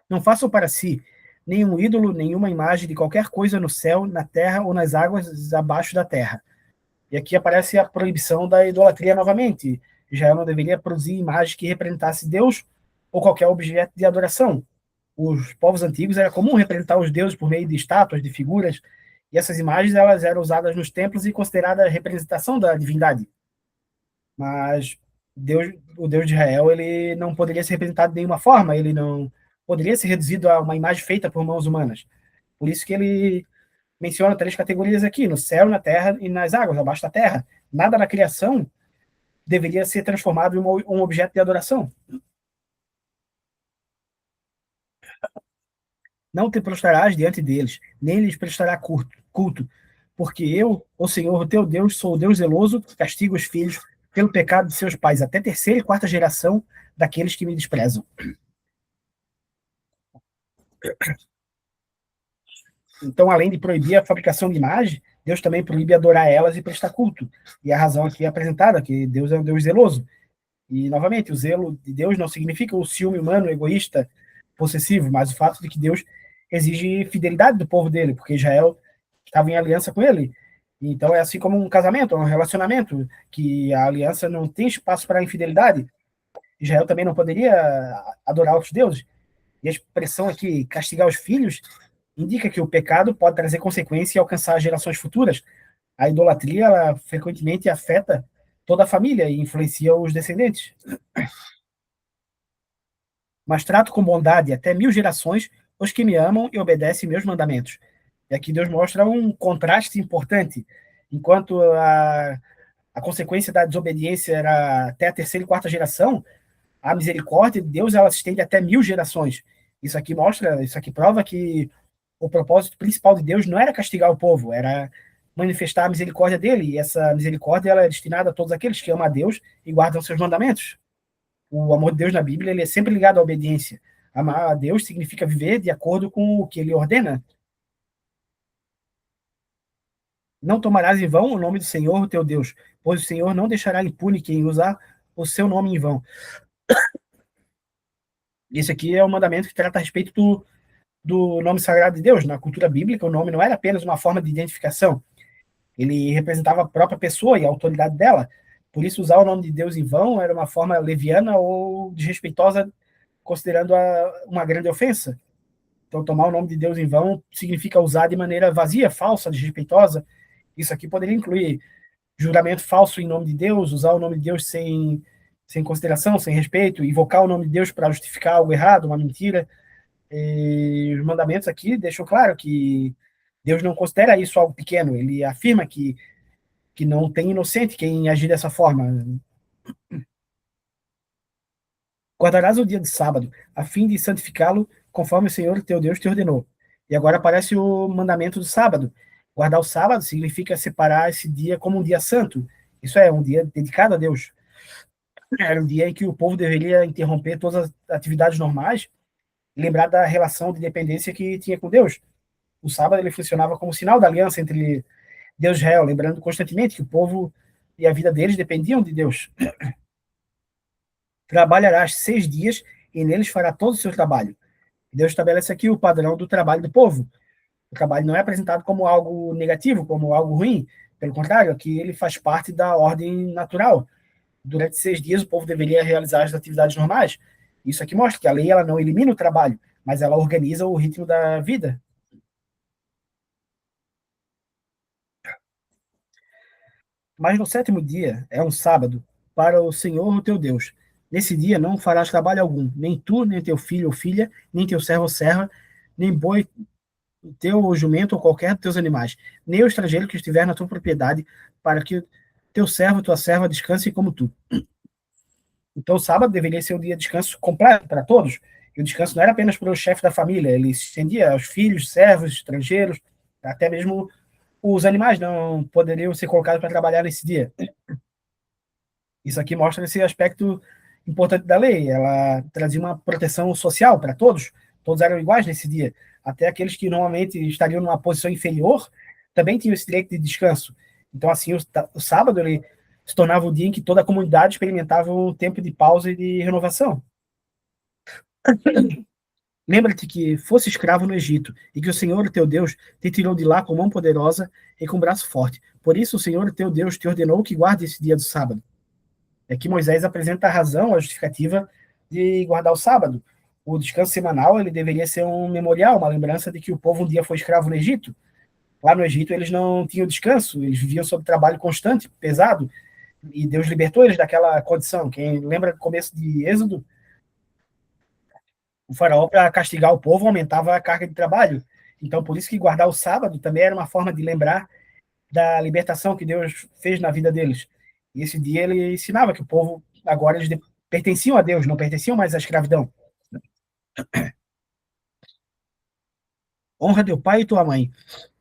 Não façam para si nenhum ídolo, nenhuma imagem de qualquer coisa no céu, na terra ou nas águas abaixo da terra. E aqui aparece a proibição da idolatria novamente. Israel não deveria produzir imagens que representassem Deus ou qualquer objeto de adoração. Os povos antigos era comum representar os deuses por meio de estátuas, de figuras, e essas imagens elas eram usadas nos templos e consideradas representação da divindade. Mas Deus, o Deus de Israel, ele não poderia ser representado de nenhuma forma, ele não poderia ser reduzido a uma imagem feita por mãos humanas. Por isso que ele menciona 3 categorias aqui, no céu, na terra e nas águas, abaixo da terra. Nada na criação deveria ser transformado em um objeto de adoração. Não te prostrarás diante deles, nem lhes prestará culto, porque eu, o Senhor, o teu Deus, sou o Deus zeloso, que castigo os filhos pelo pecado de seus pais, até terceira e quarta geração daqueles que me desprezam. Então, além de proibir a fabricação de imagem, Deus também proíbe adorar elas e prestar culto. E a razão aqui é apresentada, que Deus é um Deus zeloso. E, novamente, o zelo de Deus não significa o ciúme humano, egoísta, possessivo, mas o fato de que Deus exige fidelidade do povo dele, porque Israel estava em aliança com ele. Então, é assim como um casamento, um relacionamento, que a aliança não tem espaço para a infidelidade. Israel também não poderia adorar outros deuses. E a expressão aqui, castigar os filhos, indica que o pecado pode trazer consequência e alcançar gerações futuras. A idolatria, ela frequentemente afeta toda a família e influencia os descendentes. Mas trato com bondade até 1000 gerações os que me amam e obedecem meus mandamentos. E aqui Deus mostra um contraste importante. Enquanto a consequência da desobediência era até a terceira e quarta geração, a misericórdia de Deus ela se estende até 1000 gerações. Isso aqui mostra, isso aqui prova que o propósito principal de Deus não era castigar o povo, era manifestar a misericórdia dele. E essa misericórdia ela é destinada a todos aqueles que amam a Deus e guardam seus mandamentos. O amor de Deus na Bíblia ele é sempre ligado à obediência. Amar a Deus significa viver de acordo com o que ele ordena. Não tomarás em vão o nome do Senhor, o teu Deus, pois o Senhor não deixará impune quem usar o seu nome em vão. Esse aqui é o mandamento que trata a respeito do nome sagrado de Deus. Na cultura bíblica, o nome não era apenas uma forma de identificação, ele representava a própria pessoa e a autoridade dela. Por isso, usar o nome de Deus em vão era uma forma leviana ou desrespeitosa, considerando uma grande ofensa. Então, tomar o nome de Deus em vão significa usar de maneira vazia, falsa, desrespeitosa. Isso aqui poderia incluir juramento falso em nome de Deus, usar o nome de Deus sem consideração, sem respeito, invocar o nome de Deus para justificar algo errado, uma mentira. E os mandamentos aqui deixam claro que Deus não considera isso algo pequeno. Ele afirma que não tem inocente quem agir dessa forma. Guardarás o dia de sábado, a fim de santificá-lo, conforme o Senhor teu Deus te ordenou. E agora aparece o mandamento do sábado. Guardar o sábado significa separar esse dia como um dia santo. Isso é, um dia dedicado a Deus. Era um dia em que o povo deveria interromper todas as atividades normais e lembrar da relação de dependência que tinha com Deus. O sábado ele funcionava como sinal da aliança entre Deus e Israel, lembrando constantemente que o povo e a vida deles dependiam de Deus. Trabalharás 6 dias e neles fará todo o seu trabalho. Deus estabelece aqui o padrão do trabalho do povo. O trabalho não é apresentado como algo negativo, como algo ruim. Pelo contrário, aqui ele faz parte da ordem natural. Durante 6 dias, o povo deveria realizar as atividades normais. Isso aqui mostra que a lei ela não elimina o trabalho, mas ela organiza o ritmo da vida. Mas no sétimo dia é um sábado para o Senhor, o teu Deus. Nesse dia não farás trabalho algum, nem tu, nem teu filho ou filha, nem teu servo ou serva, nem boi teu jumento ou qualquer dos teus animais, nem o estrangeiro que estiver na tua propriedade, para que teu servo, tua serva descanse como tu. Então, o sábado deveria ser um dia de descanso completo para todos. E o descanso não era apenas para o chefe da família, ele se estendia aos filhos, servos, estrangeiros, até mesmo os animais não poderiam ser colocados para trabalhar nesse dia. Isso aqui mostra esse aspecto importante da lei. Ela trazia uma proteção social para todos. Todos eram iguais nesse dia. Até aqueles que normalmente estariam numa posição inferior também tinham esse direito de descanso. Então, assim, o sábado ele se tornava o dia em que toda a comunidade experimentava um tempo de pausa e de renovação. Lembra-te que fosse escravo no Egito e que o Senhor, teu Deus, te tirou de lá com mão poderosa e com braço forte. Por isso, o Senhor, teu Deus, te ordenou que guarde esse dia do sábado. É que Moisés apresenta a razão, a justificativa de guardar o sábado. O descanso semanal ele deveria ser um memorial, uma lembrança de que o povo um dia foi escravo no Egito. Lá no Egito eles não tinham descanso, eles viviam sob trabalho constante, pesado, e Deus libertou eles daquela condição. Quem lembra do começo de Êxodo, o faraó, para castigar o povo, aumentava a carga de trabalho. Então, por isso que guardar o sábado também era uma forma de lembrar da libertação que Deus fez na vida deles. E esse dia ele ensinava que o povo agora eles pertenciam a Deus, não pertenciam mais à escravidão. Honra teu pai e tua mãe,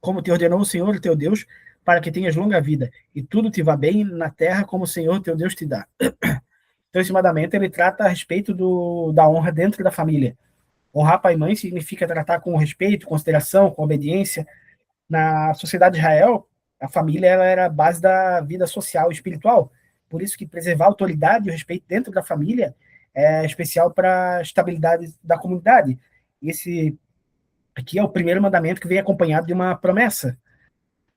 como te ordenou o Senhor, teu Deus, para que tenhas longa vida e tudo te vá bem na terra como o Senhor, teu Deus, te dá. Então, esse mandamento ele trata a respeito da honra dentro da família. Honrar pai e mãe significa tratar com respeito, consideração, com obediência. Na sociedade de Israel, a família ela era a base da vida social e espiritual. Por isso que preservar a autoridade e o respeito dentro da família é especial para a estabilidade da comunidade. Esse aqui é o primeiro mandamento que vem acompanhado de uma promessa.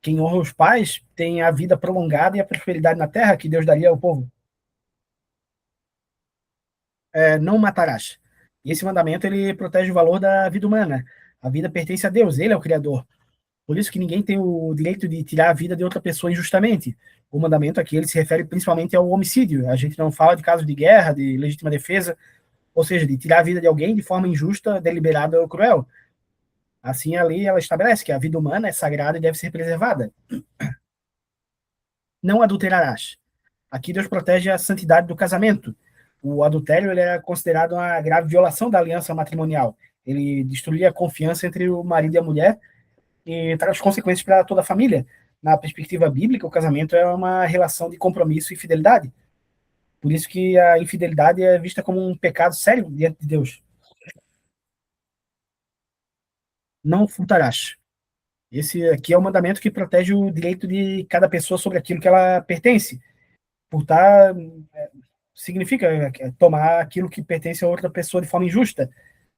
Quem honra os pais tem a vida prolongada e a prosperidade na terra que Deus daria ao povo. Não matarás. E esse mandamento ele protege o valor da vida humana. A vida pertence a Deus, ele é o Criador. Por isso que ninguém tem o direito de tirar a vida de outra pessoa injustamente. O mandamento aqui ele se refere principalmente ao homicídio. A gente não fala de casos de guerra, de legítima defesa, ou seja, de tirar a vida de alguém de forma injusta, deliberada ou cruel. Assim, a lei ela estabelece que a vida humana é sagrada e deve ser preservada. Não adulterarás. Aqui Deus protege a santidade do casamento. O adultério ele é considerado uma grave violação da aliança matrimonial. Ele destruía a confiança entre o marido e a mulher e traz consequências para toda a família. Na perspectiva bíblica, o casamento é uma relação de compromisso e fidelidade. Por isso que a infidelidade é vista como um pecado sério diante de Deus. Não furtarás. Esse aqui é o mandamento que protege o direito de cada pessoa sobre aquilo que ela pertence. Furtar significa tomar aquilo que pertence a outra pessoa de forma injusta.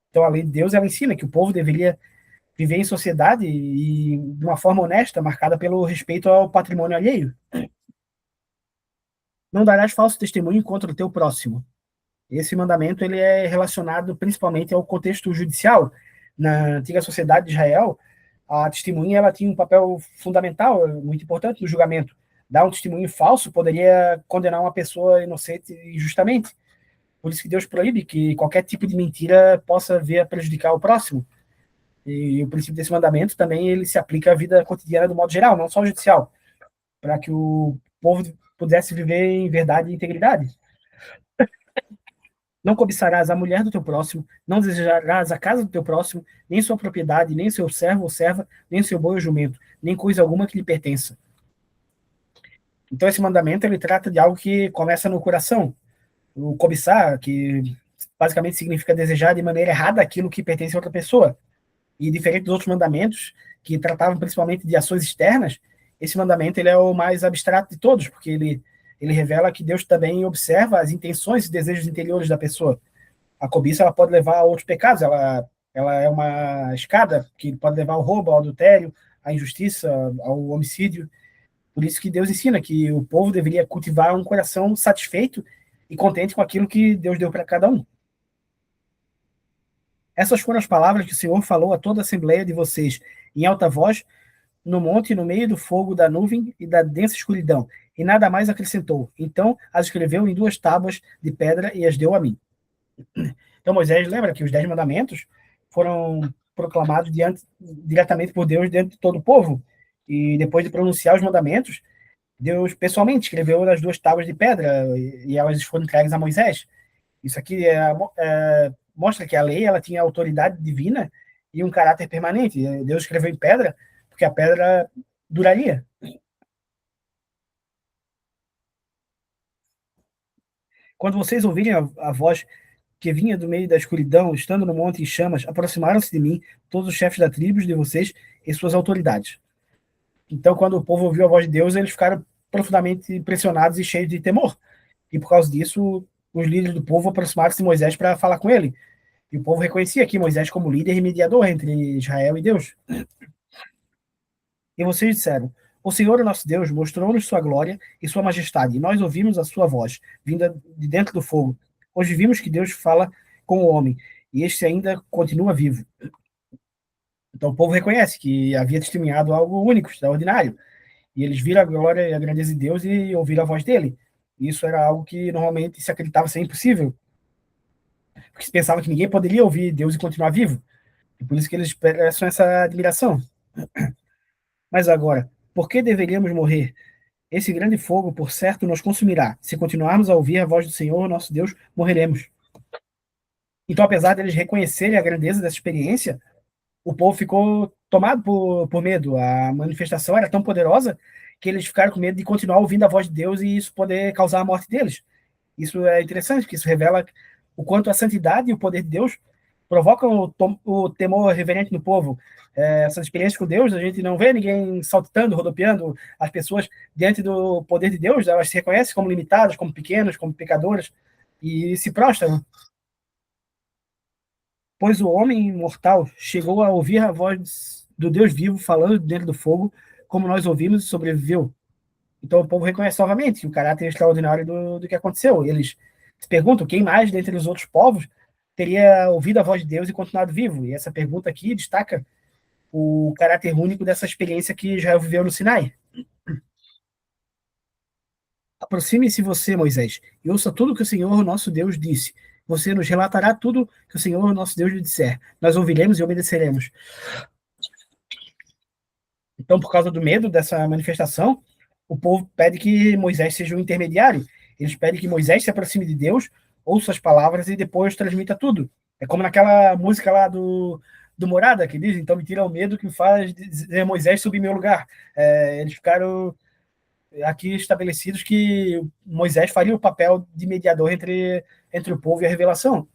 Então, a lei de Deus ela ensina que o povo deveria viver em sociedade e de uma forma honesta, marcada pelo respeito ao patrimônio alheio. Não darás falso testemunho contra o teu próximo. Esse mandamento ele é relacionado principalmente ao contexto judicial. Na antiga sociedade de Israel, a testemunha ela tinha um papel fundamental, muito importante no julgamento. Dar um testemunho falso poderia condenar uma pessoa inocente injustamente. Por isso que Deus proíbe que qualquer tipo de mentira possa vir a prejudicar o próximo. E o princípio desse mandamento também ele se aplica à vida cotidiana do modo geral, não só ao judicial, para que o povo pudesse viver em verdade e integridade. Não cobiçarás a mulher do teu próximo, não desejarás a casa do teu próximo, nem sua propriedade, nem seu servo ou serva, nem seu boi ou jumento, nem coisa alguma que lhe pertença. Então esse mandamento ele trata de algo que começa no coração. O cobiçar, que basicamente significa desejar de maneira errada aquilo que pertence a outra pessoa. E diferente dos outros mandamentos, que tratavam principalmente de ações externas, esse mandamento ele é o mais abstrato de todos, porque ele revela que Deus também observa as intenções e desejos interiores da pessoa. A cobiça ela pode levar a outros pecados, ela é uma escada que pode levar ao roubo, ao adultério, à injustiça, ao homicídio. Por isso que Deus ensina que o povo deveria cultivar um coração satisfeito e contente com aquilo que Deus deu para cada um. Essas foram as palavras que o Senhor falou a toda a assembleia de vocês, em alta voz, no monte, no meio do fogo da nuvem e da densa escuridão, e nada mais acrescentou. Então as escreveu em 2 tábuas de pedra e as deu a mim. Então Moisés lembra que os 10 mandamentos foram proclamados diretamente por Deus diante de todo o povo, e depois de pronunciar os mandamentos, Deus pessoalmente escreveu nas 2 tábuas de pedra e elas foram entregues a Moisés. Isso aqui mostra que a lei ela tinha autoridade divina e um caráter permanente. Deus escreveu em pedra porque a pedra duraria. Quando vocês ouvirem a voz que vinha do meio da escuridão, estando no monte em chamas, aproximaram-se de mim todos os chefes da tribo de vocês e suas autoridades. Então, quando o povo ouviu a voz de Deus, eles ficaram profundamente impressionados e cheios de temor. E por causa disso, os líderes do povo aproximaram-se de Moisés para falar com ele. E o povo reconhecia aqui Moisés como líder e mediador entre Israel e Deus. E vocês disseram: O Senhor, nosso Deus, mostrou-nos sua glória e sua majestade, e nós ouvimos a sua voz, vinda de dentro do fogo. Hoje vimos que Deus fala com o homem, e este ainda continua vivo. Então o povo reconhece que havia testemunhado algo único, extraordinário. E eles viram a glória e a grandeza de Deus e ouviram a voz dele. E isso era algo que normalmente se acreditava ser impossível, porque se pensava que ninguém poderia ouvir Deus e continuar vivo. E por isso que eles expressam essa admiração. Mas agora, por que deveríamos morrer? Esse grande fogo, por certo, nos consumirá. Se continuarmos a ouvir a voz do Senhor, nosso Deus, morreremos. Então, apesar deles reconhecerem a grandeza dessa experiência, o povo ficou tomado por medo. A manifestação era tão poderosa que eles ficaram com medo de continuar ouvindo a voz de Deus e isso poder causar a morte deles. Isso é interessante, porque isso revela o quanto a santidade e o poder de Deus provocam o temor reverente no povo. Essas experiências com Deus, a gente não vê ninguém saltitando, rodopiando. As pessoas, diante do poder de Deus, elas se reconhecem como limitadas, como pequenas, como pecadoras, e se prostram. Pois o homem mortal chegou a ouvir a voz do Deus vivo falando dentro do fogo, como nós ouvimos, e sobreviveu. Então o povo reconhece novamente o caráter extraordinário do que aconteceu. Eles se perguntam quem mais dentre os outros povos teria ouvido a voz de Deus e continuado vivo. E essa pergunta aqui destaca o caráter único dessa experiência que Israel viveu no Sinai. Aproxime-se você, Moisés, e ouça tudo que o Senhor nosso Deus disse. Você nos relatará tudo que o Senhor nosso Deus lhe disser. Nós ouviremos e obedeceremos. Então, por causa do medo dessa manifestação, o povo pede que Moisés seja o intermediário. Eles pedem que Moisés se aproxime de Deus, ouça as palavras e depois transmita tudo. É como naquela música lá do Morada, que diz, então me tira o medo que me faz dizer Moisés subir meu lugar. Eles ficaram aqui estabelecidos que Moisés faria o papel de mediador entre o povo e a revelação.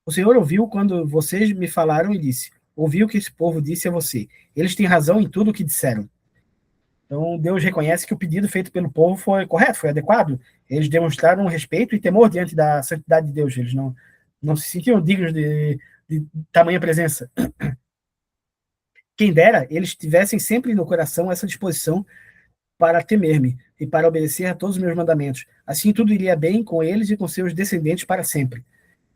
O Senhor ouviu quando vocês me falaram e disse, ouviu o que esse povo disse a você. Eles têm razão em tudo o que disseram. Então, Deus reconhece que o pedido feito pelo povo foi correto, foi adequado. Eles demonstraram respeito e temor diante da santidade de Deus. Eles não se sentiam dignos de tamanha presença. Quem dera, eles tivessem sempre no coração essa disposição para temer-me e para obedecer a todos os meus mandamentos. Assim tudo iria bem com eles e com seus descendentes para sempre.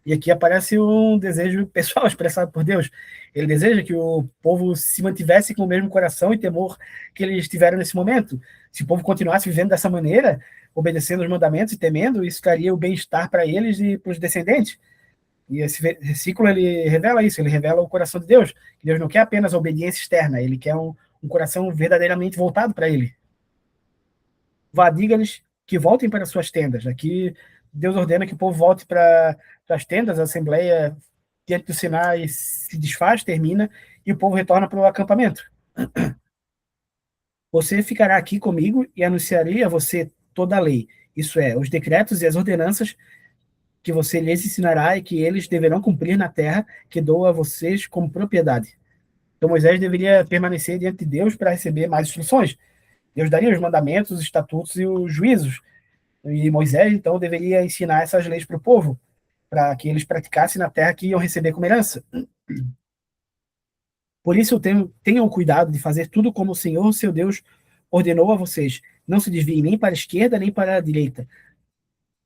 E aqui aparece um desejo pessoal expressado por Deus. Ele deseja que o povo se mantivesse com o mesmo coração e temor que eles tiveram nesse momento. Se o povo continuasse vivendo dessa maneira, obedecendo os mandamentos e temendo, isso traria o bem-estar para eles e para os descendentes. E esse versículo ele revela isso, ele revela o coração de Deus. Que Deus não quer apenas a obediência externa, ele quer um coração verdadeiramente voltado para ele. Vá, diga-lhes que voltem para suas tendas. Aqui Deus ordena que o povo volte para as tendas, a assembleia diante do Sinai se desfaz, termina, e o povo retorna para o acampamento. Você ficará aqui comigo e anunciarei a você toda a lei, isso é, os decretos e as ordenanças que você lhes ensinará e que eles deverão cumprir na terra que dou a vocês como propriedade. Então Moisés deveria permanecer diante de Deus para receber mais instruções. Deus daria os mandamentos, os estatutos e os juízos. E Moisés, então, deveria ensinar essas leis para o povo, para que eles praticassem na terra que iam receber como herança. Por isso, tenham cuidado de fazer tudo como o Senhor, seu Deus, ordenou a vocês. Não se desviem nem para a esquerda, nem para a direita.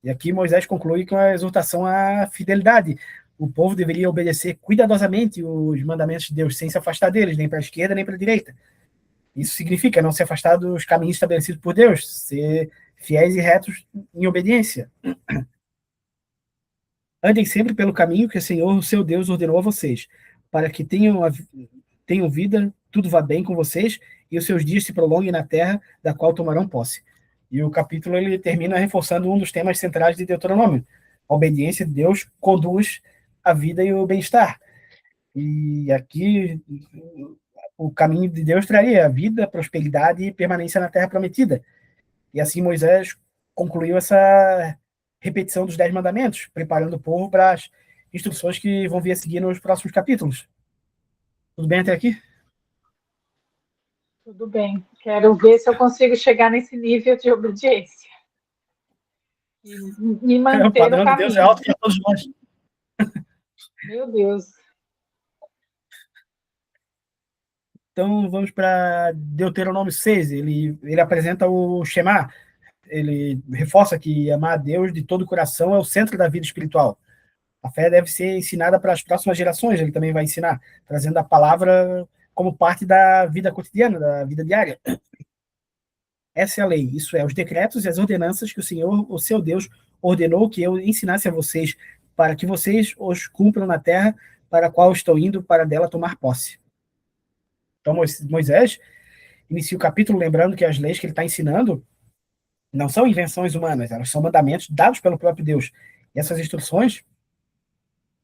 E aqui Moisés conclui com a exortação à fidelidade. O povo deveria obedecer cuidadosamente os mandamentos de Deus, sem se afastar deles, nem para a esquerda, nem para a direita. Isso significa não se afastar dos caminhos estabelecidos por Deus, ser fiéis e retos em obediência. Andem sempre pelo caminho que o Senhor, o seu Deus, ordenou a vocês, para que tenham vida, tudo vá bem com vocês e os seus dias se prolonguem na terra da qual tomarão posse. E o capítulo ele termina reforçando um dos temas centrais de Deuteronômio. A obediência de Deus conduz a vida e o bem-estar. E aqui o caminho de Deus traria a vida, prosperidade e permanência na terra prometida. E assim Moisés concluiu essa repetição dos 10 mandamentos, preparando o povo para as instruções que vão vir a seguir nos próximos capítulos. Tudo bem até aqui? Tudo bem. Quero ver se eu consigo chegar nesse nível de obediência e me O manter no padrão de Deus é caminho. alto para todos nós. Meu Deus. Então vamos para Deuteronômio 6. Ele apresenta o Shema. Ele reforça que amar a Deus de todo o coração é o centro da vida espiritual. A fé deve ser ensinada para as próximas gerações, ele também vai ensinar, trazendo a palavra como parte da vida cotidiana, da vida diária. Essa é a lei, isso é, os decretos e as ordenanças que o Senhor, o seu Deus, ordenou que eu ensinasse a vocês, para que vocês os cumpram na terra para a qual estou indo para dela tomar posse. Então Moisés, inicia o capítulo lembrando que as leis que ele está ensinando não são invenções humanas, elas são mandamentos dados pelo próprio Deus. E essas instruções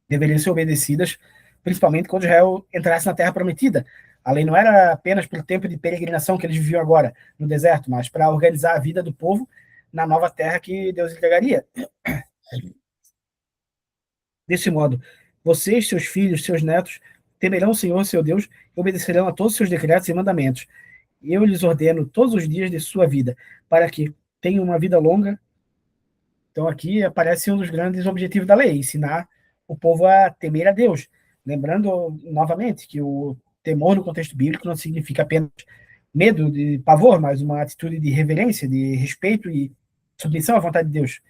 deveriam ser obedecidas, principalmente quando Israel entrasse na Terra Prometida. A lei não era apenas pelo tempo de peregrinação que eles viviam agora no deserto, mas para organizar a vida do povo na nova terra que Deus entregaria. Desse modo, vocês, seus filhos, seus netos, temerão o Senhor, seu Deus, e obedecerão a todos os seus decretos e mandamentos. Eu lhes ordeno todos os dias de sua vida, para que tenham uma vida longa. Então, aqui aparece um dos grandes objetivos da lei: ensinar o povo a temer a Deus. Lembrando, novamente, que o temor no contexto bíblico não significa apenas medo, de pavor, mas uma atitude de reverência, de respeito e submissão à vontade de Deus.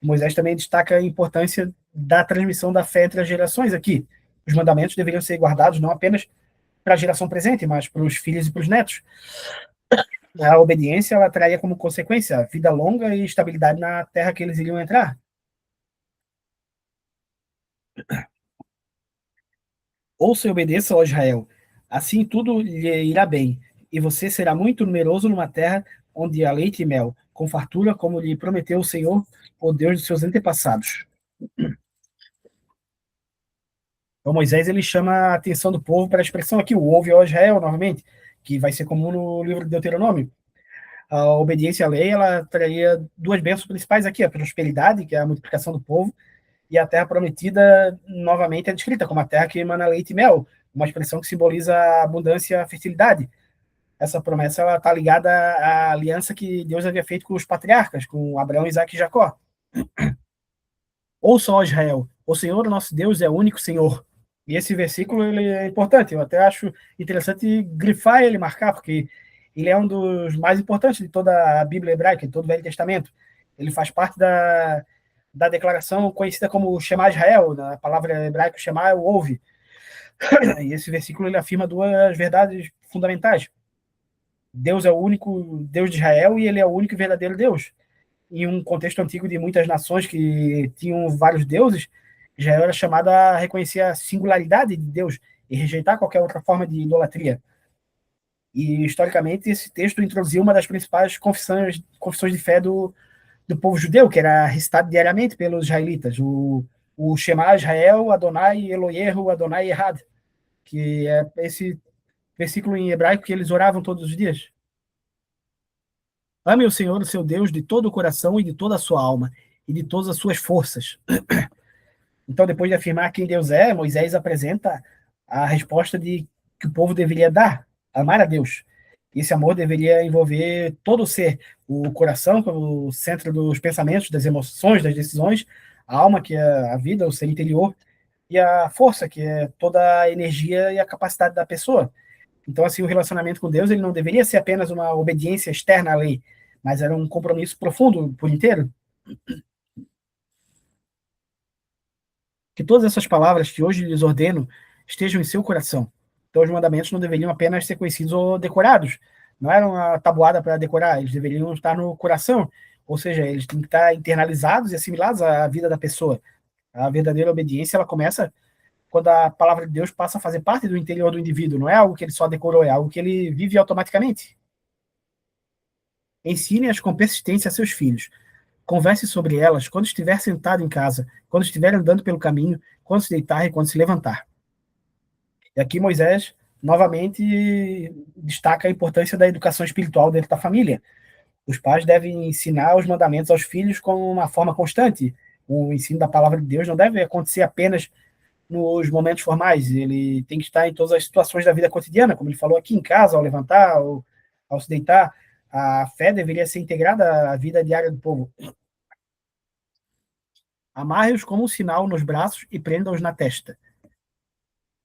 Moisés também destaca a importância da transmissão da fé entre as gerações aqui. Os mandamentos deveriam ser guardados não apenas para a geração presente, mas para os filhos e para os netos. A obediência ela traria como consequência vida longa e estabilidade na terra que eles iriam entrar. Ouça e obedeça, ó Israel. Assim tudo lhe irá bem, e você será muito numeroso numa terra onde há leite e mel, com fartura, como lhe prometeu o Senhor, o Deus dos seus antepassados. Então Moisés ele chama a atenção do povo para a expressão aqui, o ouve, ó Israel, novamente, que vai ser comum no livro de Deuteronômio. A obediência à lei ela traria duas bênçãos principais aqui: a prosperidade, que é a multiplicação do povo, e a terra prometida, novamente, é descrita como a terra que emana leite e mel, uma expressão que simboliza a abundância e a fertilidade. Essa promessa está ligada à aliança que Deus havia feito com os patriarcas, com Abraão, Isaac e Jacó. Ouça, ó Israel, o Senhor, o nosso Deus, é o único Senhor. E esse versículo ele é importante, eu até acho interessante grifar ele, marcar, porque ele é um dos mais importantes de toda a Bíblia hebraica, de todo o Velho Testamento. Ele faz parte da declaração conhecida como Shema Israel, na palavra hebraica Shema é o ouve. E esse versículo ele afirma duas verdades fundamentais. Deus é o único Deus de Israel e ele é o único e verdadeiro Deus. Em um contexto antigo de muitas nações que tinham vários deuses, Israel era chamada a reconhecer a singularidade de Deus e rejeitar qualquer outra forma de idolatria. E, historicamente, esse texto introduziu uma das principais confissões de fé do povo judeu, que era recitado diariamente pelos israelitas, o Shema Israel, Adonai Eloheinu, Adonai Errad, que é esse versículo em hebraico que eles oravam todos os dias. Ame o Senhor, o seu Deus, de todo o coração e de toda a sua alma, e de todas as suas forças. Então, depois de afirmar quem Deus é, Moisés apresenta a resposta que o povo deveria dar: amar a Deus. Esse amor deveria envolver todo o ser, o coração, como o centro dos pensamentos, das emoções, das decisões, a alma, que é a vida, o ser interior, e a força, que é toda a energia e a capacidade da pessoa. Então, assim, o relacionamento com Deus ele não deveria ser apenas uma obediência externa à lei, mas era um compromisso profundo por inteiro. Que todas essas palavras que hoje lhes ordeno estejam em seu coração. Então, os mandamentos não deveriam apenas ser conhecidos ou decorados. Não era uma tabuada para decorar, eles deveriam estar no coração. Ou seja, eles têm que estar internalizados e assimilados à vida da pessoa. A verdadeira obediência ela começa quando a palavra de Deus passa a fazer parte do interior do indivíduo. Não é algo que ele só decorou, é algo que ele vive automaticamente. Ensine-as com persistência a seus filhos. Converse sobre elas quando estiver sentado em casa, quando estiver andando pelo caminho, quando se deitar e quando se levantar. E aqui Moisés, novamente, destaca a importância da educação espiritual dentro da família. Os pais devem ensinar os mandamentos aos filhos com uma forma constante. O ensino da palavra de Deus não deve acontecer apenas nos momentos formais, ele tem que estar em todas as situações da vida cotidiana, como ele falou aqui, em casa, ao levantar, ao se deitar. A fé deveria ser integrada à vida diária do povo. Amarre-os como um sinal nos braços e prenda-os na testa.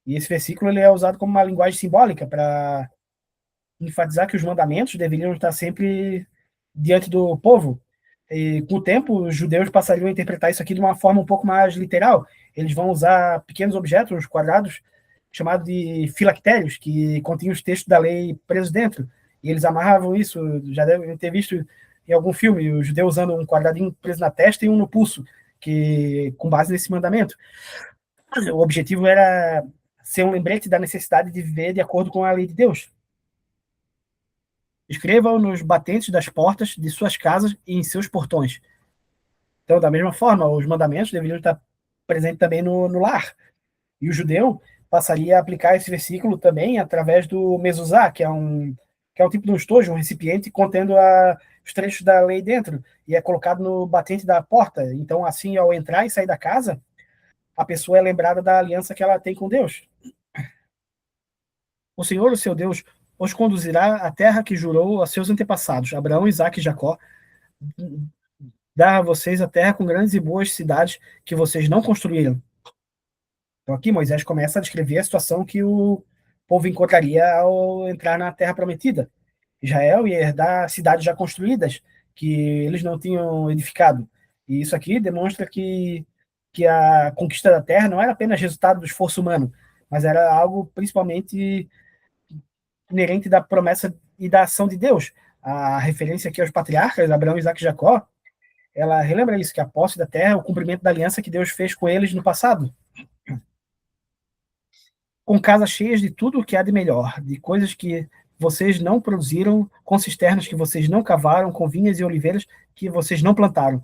E esse versículo ele é usado como uma linguagem simbólica para enfatizar que os mandamentos deveriam estar sempre diante do povo. E, com o tempo, os judeus passariam a interpretar isso aqui de uma forma um pouco mais literal. Eles vão usar pequenos objetos quadrados, chamados de filactérios, que continham os textos da lei presos dentro. E eles amarravam isso, já devem ter visto em algum filme, os judeus usando um quadradinho preso na testa e um no pulso, que com base nesse mandamento. O objetivo era ser um lembrete da necessidade de viver de acordo com a lei de Deus. Escrevam nos batentes das portas de suas casas e em seus portões. Então, da mesma forma, os mandamentos deveriam estar presentes também no lar. E o judeu passaria a aplicar esse versículo também através do mezuzá, que é um tipo de um estojo, um recipiente contendo os trechos da lei dentro, e é colocado no batente da porta. Então, assim, ao entrar e sair da casa, a pessoa é lembrada da aliança que ela tem com Deus. O Senhor, o seu Deus, os conduzirá à terra que jurou a seus antepassados, Abraão, Isaque e Jacó, dar a vocês a terra com grandes e boas cidades que vocês não construíram. Então aqui Moisés começa a descrever a situação que o povo encontraria ao entrar na terra prometida. Israel ia herdar cidades já construídas que eles não tinham edificado. E isso aqui demonstra que a conquista da terra não era apenas resultado do esforço humano, mas era algo principalmente inerente da promessa e da ação de Deus. A referência aqui aos patriarcas, Abraão, Isaac e Jacó, ela relembra isso, que a posse da terra é o cumprimento da aliança que Deus fez com eles no passado. Com casas cheias de tudo o que há de melhor, de coisas que vocês não produziram, com cisternas que vocês não cavaram, com vinhas e oliveiras que vocês não plantaram.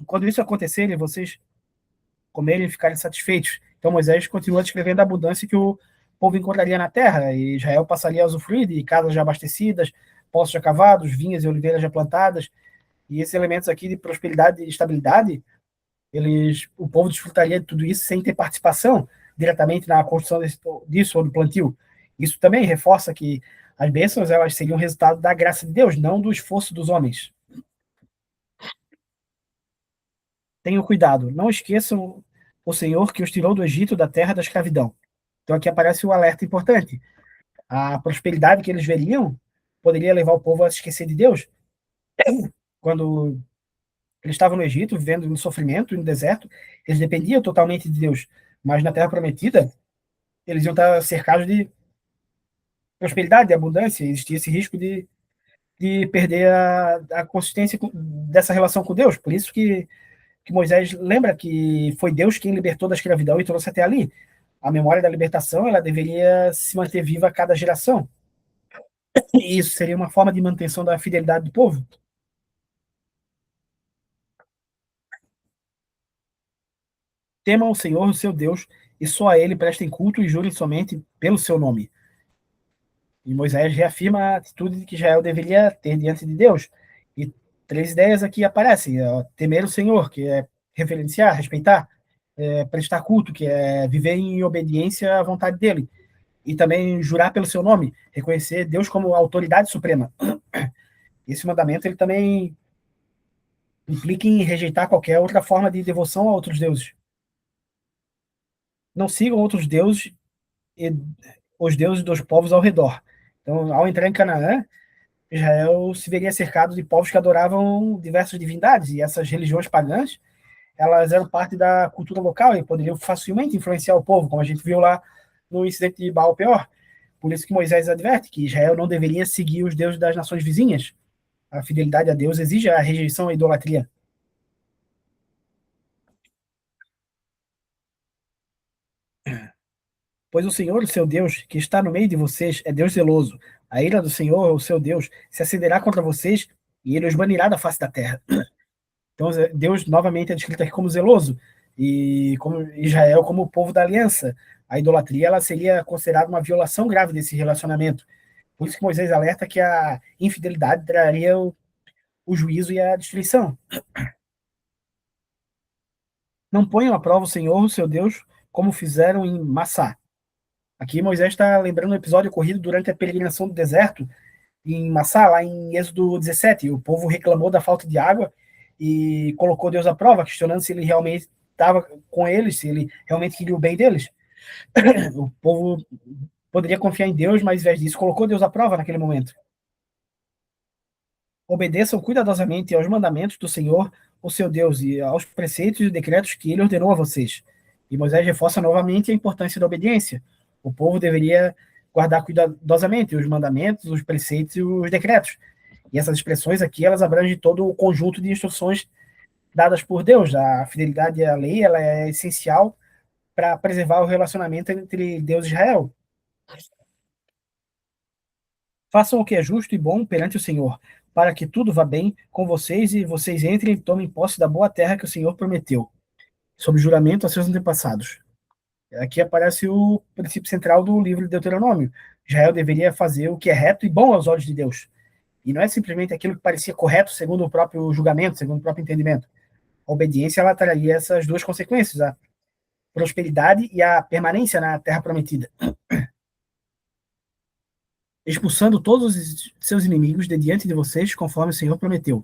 Quando isso acontecer, vocês comerem e ficarem satisfeitos. Então Moisés continua descrevendo a abundância que o povo encontraria na terra, e Israel passaria a usufruir de casas já abastecidas, poços já cavados, vinhas e oliveiras já plantadas, e esses elementos aqui de prosperidade e estabilidade, o povo desfrutaria de tudo isso sem ter participação diretamente na construção disso ou do plantio. Isso também reforça que as bênçãos elas seriam resultado da graça de Deus, não do esforço dos homens. Tenham cuidado, não esqueçam o Senhor que os tirou do Egito, da terra da escravidão. Então aqui aparece um alerta importante. A prosperidade que eles veriam poderia levar o povo a se esquecer de Deus. Quando eles estavam no Egito, vivendo no sofrimento, no deserto, eles dependiam totalmente de Deus. Mas na Terra Prometida, eles iam estar cercados de prosperidade, de abundância. Existia esse risco de perder a consistência dessa relação com Deus. Por isso que Moisés lembra que foi Deus quem libertou da escravidão e trouxe até ali. A memória da libertação ela deveria se manter viva a cada geração. E isso seria uma forma de manutenção da fidelidade do povo. Temam o Senhor, o seu Deus, e só a ele prestem culto e jurem somente pelo seu nome. E Moisés reafirma a atitude que Israel deveria ter diante de Deus. E três ideias aqui aparecem: temer o Senhor, que é reverenciar, respeitar, prestar culto, que é viver em obediência à vontade dele, e também jurar pelo seu nome, reconhecer Deus como autoridade suprema. Esse mandamento ele também implica em rejeitar qualquer outra forma de devoção a outros deuses. Não sigam outros deuses e os deuses dos povos ao redor. Então, ao entrar em Canaã, Israel se veria cercado de povos que adoravam diversas divindades, e essas religiões pagãs, elas eram parte da cultura local e poderiam facilmente influenciar o povo, como a gente viu lá no incidente de Baal-Peor. Por isso que Moisés adverte que Israel não deveria seguir os deuses das nações vizinhas. A fidelidade a Deus exige a rejeição à idolatria. Pois o Senhor, o seu Deus, que está no meio de vocês, é Deus zeloso. A ira do Senhor, o seu Deus, se acenderá contra vocês e ele os banirá da face da terra. Então, Deus novamente é descrito aqui como zeloso e como Israel como o povo da aliança. A idolatria ela seria considerada uma violação grave desse relacionamento. Por isso que Moisés alerta que a infidelidade traria o juízo e a destruição. Não ponham à prova o Senhor, o seu Deus, como fizeram em Massá. Aqui Moisés está lembrando um episódio ocorrido durante a peregrinação do deserto, em Massá, lá em Êxodo 17. O povo reclamou da falta de água e colocou Deus à prova, questionando se ele realmente estava com eles, se ele realmente queria o bem deles. O povo poderia confiar em Deus, mas, ao invés disso, colocou Deus à prova naquele momento. Obedeçam cuidadosamente aos mandamentos do Senhor, o seu Deus, e aos preceitos e decretos que ele ordenou a vocês. E Moisés reforça novamente a importância da obediência. O povo deveria guardar cuidadosamente os mandamentos, os preceitos e os decretos. E essas expressões aqui, elas abrangem todo o conjunto de instruções dadas por Deus. A fidelidade à lei, ela é essencial para preservar o relacionamento entre Deus e Israel. Façam o que é justo e bom perante o Senhor, para que tudo vá bem com vocês e vocês entrem e tomem posse da boa terra que o Senhor prometeu, sob juramento a seus antepassados. Aqui aparece o princípio central do livro de Deuteronômio. Israel deveria fazer o que é reto e bom aos olhos de Deus. E não é simplesmente aquilo que parecia correto segundo o próprio julgamento, segundo o próprio entendimento. A obediência, ela traria essas duas consequências, a prosperidade e a permanência na terra prometida. Expulsando todos os seus inimigos de diante de vocês, conforme o Senhor prometeu.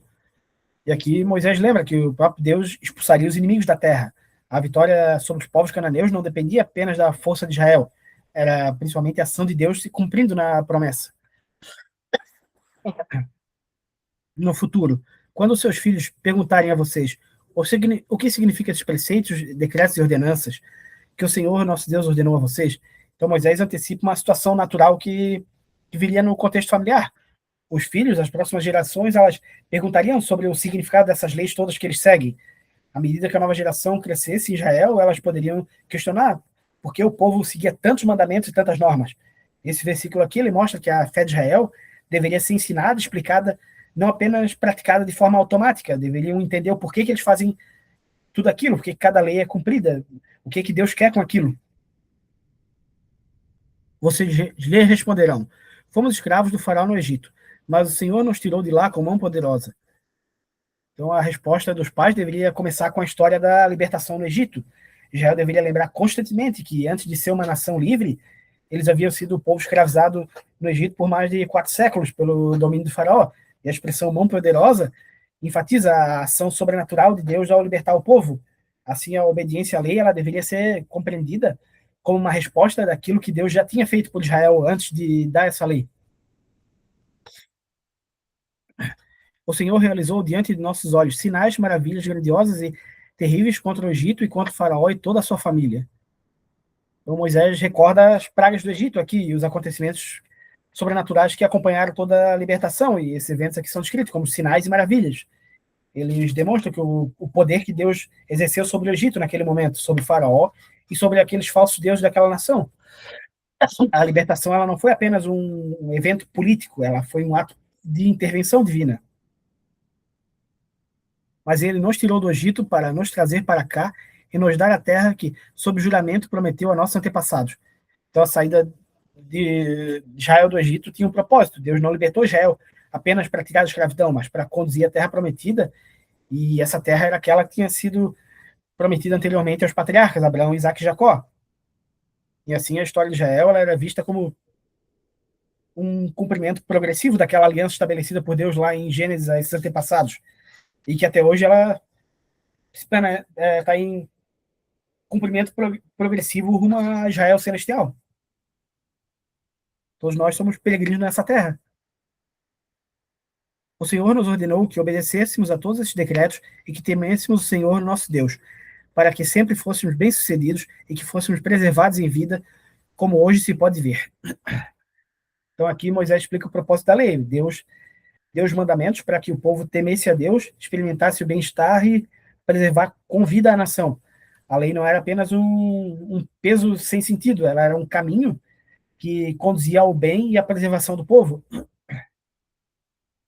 E aqui Moisés lembra que o próprio Deus expulsaria os inimigos da terra. A vitória sobre os povos cananeus não dependia apenas da força de Israel, era principalmente a ação de Deus se cumprindo na promessa. No futuro, quando os seus filhos perguntarem a vocês o que significa esses preceitos, decretos e ordenanças que o Senhor, nosso Deus, ordenou a vocês, então Moisés antecipa uma situação natural que viria no contexto familiar. Os filhos, as próximas gerações, elas perguntariam sobre o significado dessas leis todas que eles seguem. À medida que a nova geração crescesse em Israel, elas poderiam questionar por que o povo seguia tantos mandamentos e tantas normas. Esse versículo aqui, ele mostra que a fé de Israel deveria ser ensinada, explicada, não apenas praticada de forma automática. Deveriam entender o porquê que eles fazem tudo aquilo, porque cada lei é cumprida, o que Deus quer com aquilo. Vocês lhe responderão: fomos escravos do faraó no Egito, mas o Senhor nos tirou de lá com mão poderosa. Então a resposta dos pais deveria começar com a história da libertação no Egito. Israel deveria lembrar constantemente que antes de ser uma nação livre, eles haviam sido o povo escravizado no Egito por mais de 4 séculos pelo domínio do faraó. E a expressão mão poderosa enfatiza a ação sobrenatural de Deus ao libertar o povo. Assim, a obediência à lei ela deveria ser compreendida como uma resposta daquilo que Deus já tinha feito por Israel antes de dar essa lei. O Senhor realizou diante de nossos olhos sinais, maravilhas grandiosas e terríveis contra o Egito e contra o faraó e toda a sua família. Então Moisés recorda as pragas do Egito aqui e os acontecimentos sobrenaturais que acompanharam toda a libertação, e esses eventos aqui são descritos como sinais e maravilhas. Eles demonstram que o poder que Deus exerceu sobre o Egito naquele momento, sobre o faraó e sobre aqueles falsos deuses daquela nação. A libertação ela não foi apenas um evento político, ela foi um ato de intervenção divina. Mas ele nos tirou do Egito para nos trazer para cá e nos dar a terra que, sob juramento, prometeu a nossos antepassados. Então, a saída de Israel do Egito tinha um propósito. Deus não libertou Israel apenas para tirar a escravidão, mas para conduzir a terra prometida, e essa terra era aquela que tinha sido prometida anteriormente aos patriarcas, Abraão, Isaac e Jacó. E assim a história de Israel ela era vista como um cumprimento progressivo daquela aliança estabelecida por Deus lá em Gênesis a esses antepassados, e que até hoje ela está em cumprimento progressivo rumo a Israel celestial. Todos nós somos peregrinos nessa terra. O Senhor nos ordenou que obedecêssemos a todos esses decretos e que temêssemos o Senhor nosso Deus, para que sempre fôssemos bem-sucedidos e que fôssemos preservados em vida, como hoje se pode ver. Então aqui Moisés explica o propósito da lei. Deus deu os mandamentos para que o povo temesse a Deus, experimentasse o bem-estar e preservar com vida a nação. A lei não era apenas um peso sem sentido, ela era um caminho que conduzia ao bem e à preservação do povo.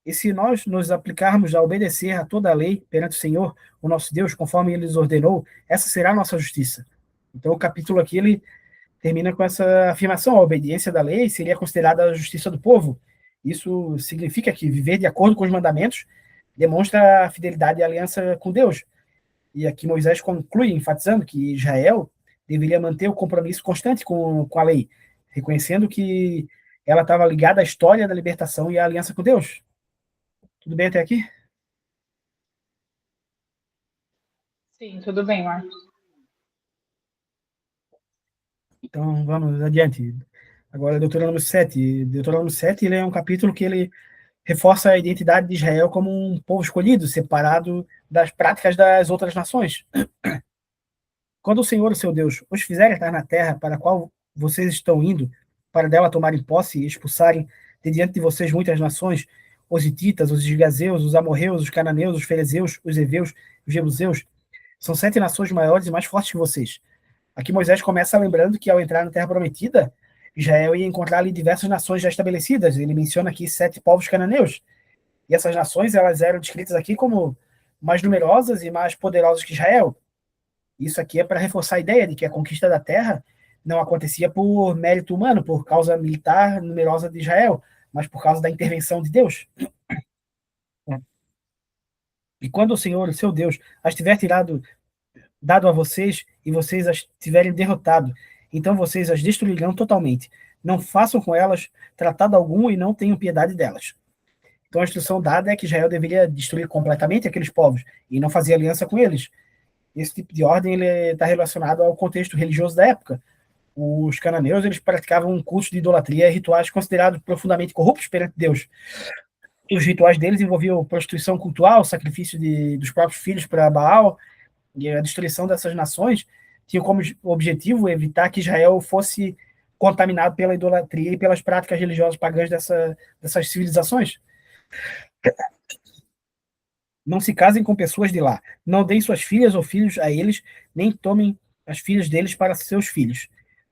E se nós nos aplicarmos a obedecer a toda a lei perante o Senhor, o nosso Deus, conforme ele nos ordenou, essa será a nossa justiça. Então o capítulo aqui ele termina com essa afirmação: a obediência da lei seria considerada a justiça do povo. Isso significa que viver de acordo com os mandamentos demonstra a fidelidade e a aliança com Deus. E aqui Moisés conclui enfatizando que Israel deveria manter o compromisso constante com a lei, reconhecendo que ela estava ligada à história da libertação e à aliança com Deus. Tudo bem até aqui? Sim, tudo bem, Marcos. Então, vamos adiante. Agora, Deuteronômio 7. Deuteronômio 7 ele é um capítulo que ele reforça a identidade de Israel como um povo escolhido, separado das práticas das outras nações. Quando o Senhor, o seu Deus, os fizer estar na terra para a qual vocês estão indo, para dela tomarem posse e expulsarem de diante de vocês muitas nações, os hititas, os gigazeus, os amorreus, os cananeus, os ferezeus, os heveus, os jebuseus, são 7 nações maiores e mais fortes que vocês. Aqui Moisés começa lembrando que ao entrar na Terra Prometida, Israel ia encontrar ali diversas nações já estabelecidas. Ele menciona aqui 7 povos cananeus. E essas nações, elas eram descritas aqui como mais numerosas e mais poderosas que Israel. Isso aqui é para reforçar a ideia de que a conquista da terra não acontecia por mérito humano, por causa militar numerosa de Israel, mas por causa da intervenção de Deus. E quando o Senhor, o seu Deus, as tiver dado a vocês e vocês as tiverem derrotado, então vocês as destruirão totalmente. Não façam com elas tratado algum e não tenham piedade delas. Então a instrução dada é que Israel deveria destruir completamente aqueles povos e não fazer aliança com eles. Esse tipo de ordem ele está relacionado ao contexto religioso da época. Os cananeus eles praticavam um culto de idolatria e rituais considerados profundamente corruptos perante Deus. E os rituais deles envolviam prostituição cultural, sacrifício dos próprios filhos para Baal, e a destruição dessas nações tinha como objetivo evitar que Israel fosse contaminado pela idolatria e pelas práticas religiosas pagãs dessas civilizações. Não se casem com pessoas de lá. Não deem suas filhas ou filhos a eles, nem tomem as filhas deles para seus filhos.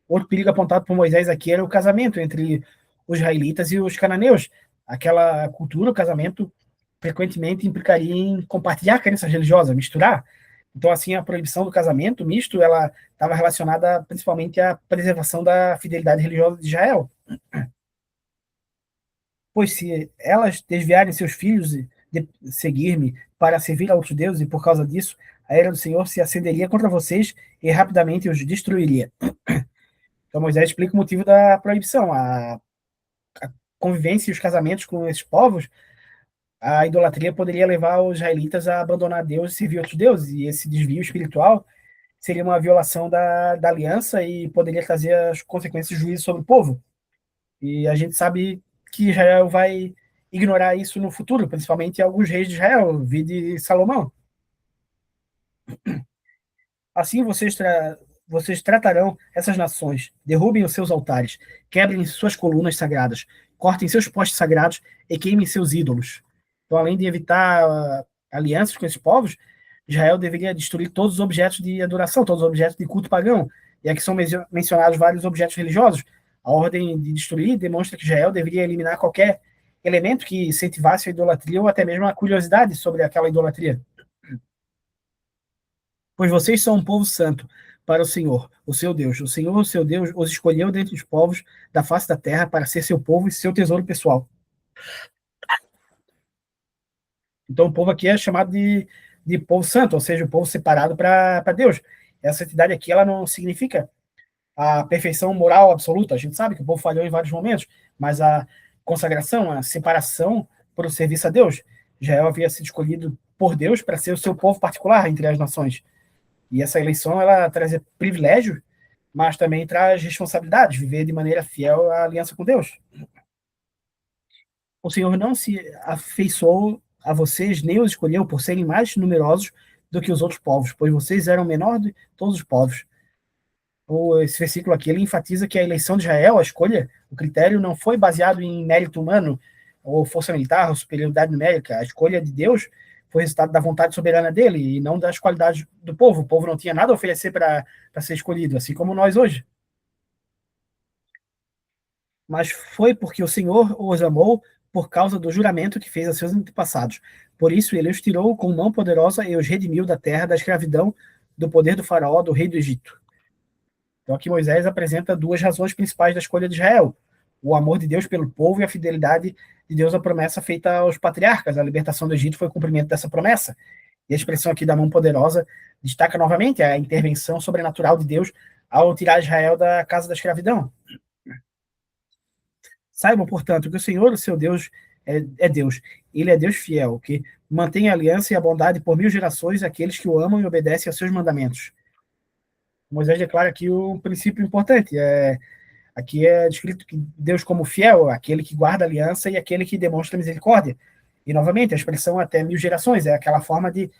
Outro perigo apontado por Moisés aqui era o casamento entre os israelitas e os cananeus. Aquela cultura, o casamento, frequentemente implicaria em compartilhar crenças religiosas, misturar. Então, assim, a proibição do casamento misto, ela estava relacionada principalmente à preservação da fidelidade religiosa de Israel. Pois se elas desviarem seus filhos de seguir-me para servir a outros deuses, e por causa disso, a ira do Senhor se acenderia contra vocês e rapidamente os destruiria. Então Moisés explica o motivo da proibição. A convivência e os casamentos com esses povos, a idolatria poderia levar os israelitas a abandonar Deus e servir outros deuses, e esse desvio espiritual seria uma violação da aliança e poderia trazer as consequências de juízo sobre o povo. E a gente sabe que Israel vai ignorar isso no futuro, principalmente alguns reis de Israel, vide Salomão. Assim vocês tratarão essas nações, derrubem os seus altares, quebrem suas colunas sagradas, cortem seus postes sagrados e queimem seus ídolos. Então, além de evitar alianças com esses povos, Israel deveria destruir todos os objetos de adoração, todos os objetos de culto pagão. E aqui são mencionados vários objetos religiosos. A ordem de destruir demonstra que Israel deveria eliminar qualquer elemento que incentivasse a idolatria ou até mesmo a curiosidade sobre aquela idolatria. Pois vocês são um povo santo para o Senhor, o seu Deus. O Senhor, o seu Deus, os escolheu dentre os povos da face da terra para ser seu povo e seu tesouro pessoal. Então o povo aqui é chamado de povo santo, ou seja, o povo separado para Deus. Essa santidade aqui ela não significa a perfeição moral absoluta. A gente sabe que o povo falhou em vários momentos, mas a consagração, a separação por o serviço a Deus. Israel havia sido escolhido por Deus para ser o seu povo particular entre as nações. E essa eleição ela traz privilégio, mas também traz responsabilidades, viver de maneira fiel à aliança com Deus. O Senhor não se afeiçoou a vocês, nem os escolheu por serem mais numerosos do que os outros povos, pois vocês eram o menor de todos os povos. Esse versículo aqui ele enfatiza que a eleição de Israel, a escolha, o critério não foi baseado em mérito humano, ou força militar, ou superioridade numérica. A escolha de Deus foi resultado da vontade soberana dele e não das qualidades do povo. O povo não tinha nada a oferecer para ser escolhido, assim como nós hoje. Mas foi porque o Senhor os amou por causa do juramento que fez a seus antepassados. Por isso ele os tirou com mão poderosa e os redimiu da terra da escravidão, do poder do faraó, do rei do Egito. Então aqui Moisés apresenta duas razões principais da escolha de Israel: o amor de Deus pelo povo e a fidelidade de Deus à promessa feita aos patriarcas. A libertação do Egito foi o cumprimento dessa promessa. E a expressão aqui da mão poderosa destaca novamente a intervenção sobrenatural de Deus ao tirar Israel da casa da escravidão. Saibam, portanto, que o Senhor, o seu Deus, é Deus. Ele é Deus fiel, que mantém a aliança e a bondade por 1000 gerações àqueles que o amam e obedecem aos seus mandamentos. Moisés declara aqui um princípio importante. Aqui é descrito que Deus como fiel, aquele que guarda a aliança e aquele que demonstra misericórdia. E, novamente, a expressão até 1000 gerações é aquela forma de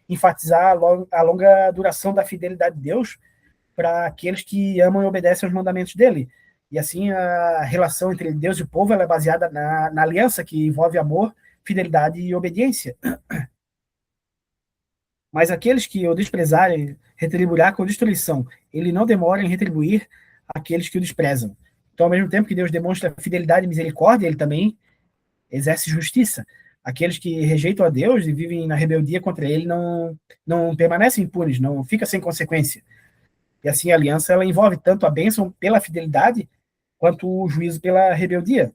enfatizar a longa duração da fidelidade de Deus para aqueles que amam e obedecem aos mandamentos dele. E assim, a relação entre Deus e o povo ela é baseada na aliança que envolve amor, fidelidade e obediência. Mas aqueles que o desprezarem, retribuirá com destruição. Ele não demora em retribuir aqueles que o desprezam. Então, ao mesmo tempo que Deus demonstra fidelidade e misericórdia, ele também exerce justiça. Aqueles que rejeitam a Deus e vivem na rebeldia contra ele não permanecem impunes, não fica sem consequência. E assim a aliança ela envolve tanto a bênção pela fidelidade quanto o juízo pela rebeldia.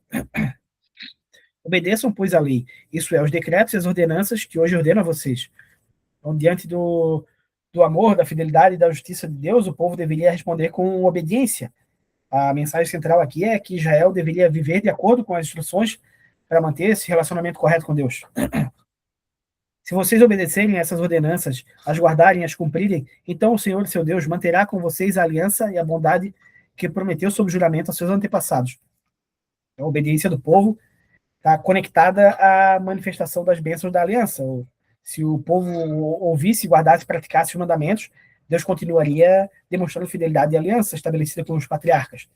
Obedeçam, pois, a lei, isso é, os decretos e as ordenanças que hoje ordeno a vocês. Então, diante do amor, da fidelidade e da justiça de Deus, o povo deveria responder com obediência. A mensagem central aqui é que Israel deveria viver de acordo com as instruções para manter esse relacionamento correto com Deus. Se vocês obedecerem a essas ordenanças, as guardarem, as cumprirem, então o Senhor, seu Deus, manterá com vocês a aliança e a bondade que prometeu sob juramento aos seus antepassados. A obediência do povo está conectada à manifestação das bênçãos da aliança. Se o povo ouvisse, guardasse e praticasse os mandamentos, Deus continuaria demonstrando fidelidade e aliança estabelecida com os patriarcas.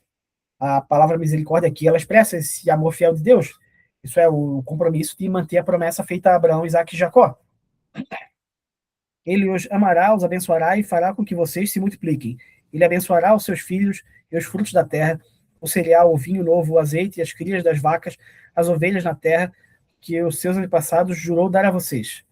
A palavra misericórdia aqui, ela expressa esse amor fiel de Deus. Isso é o compromisso de manter a promessa feita a Abraão, Isaque e Jacó. Ele os amará, os abençoará e fará com que vocês se multipliquem. Ele abençoará os seus filhos e os frutos da terra, o cereal, o vinho novo, o azeite e as crias das vacas, as ovelhas na terra, que os seus antepassados jurou dar a vocês.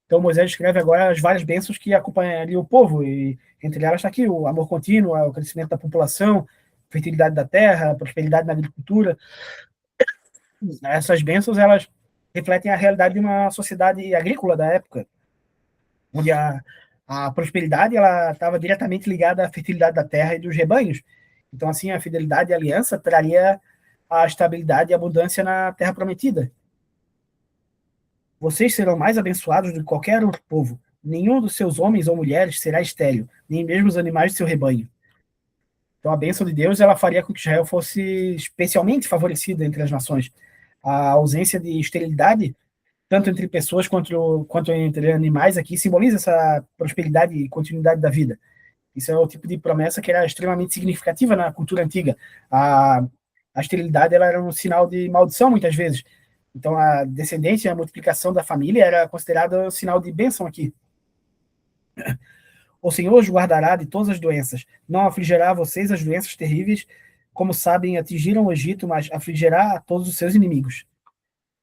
Então Moisés escreve agora as várias bênçãos que acompanhariam o povo, e entre elas está aqui o amor contínuo, o crescimento da população, fertilidade da terra, prosperidade na agricultura. Essas bênçãos, elas refletem a realidade de uma sociedade agrícola da época, onde a prosperidade ela estava diretamente ligada à fertilidade da terra e dos rebanhos. Então, assim, a fidelidade e a aliança traria a estabilidade e a abundância na terra prometida. Vocês serão mais abençoados do que qualquer outro povo. Nenhum dos seus homens ou mulheres será estéril, nem mesmo os animais de seu rebanho. Então, a bênção de Deus ela faria com que Israel fosse especialmente favorecida entre as nações. A ausência de esterilidade, tanto entre pessoas quanto entre animais, aqui simboliza essa prosperidade e continuidade da vida. Isso é o tipo de promessa que era extremamente significativa na cultura antiga. A esterilidade ela era um sinal de maldição, muitas vezes. Então, a descendência e a multiplicação da família era considerada um sinal de bênção aqui. O Senhor os guardará de todas as doenças. Não afligirá a vocês as doenças terríveis, como sabem, atingiram o Egito, mas afligirá a todos os seus inimigos.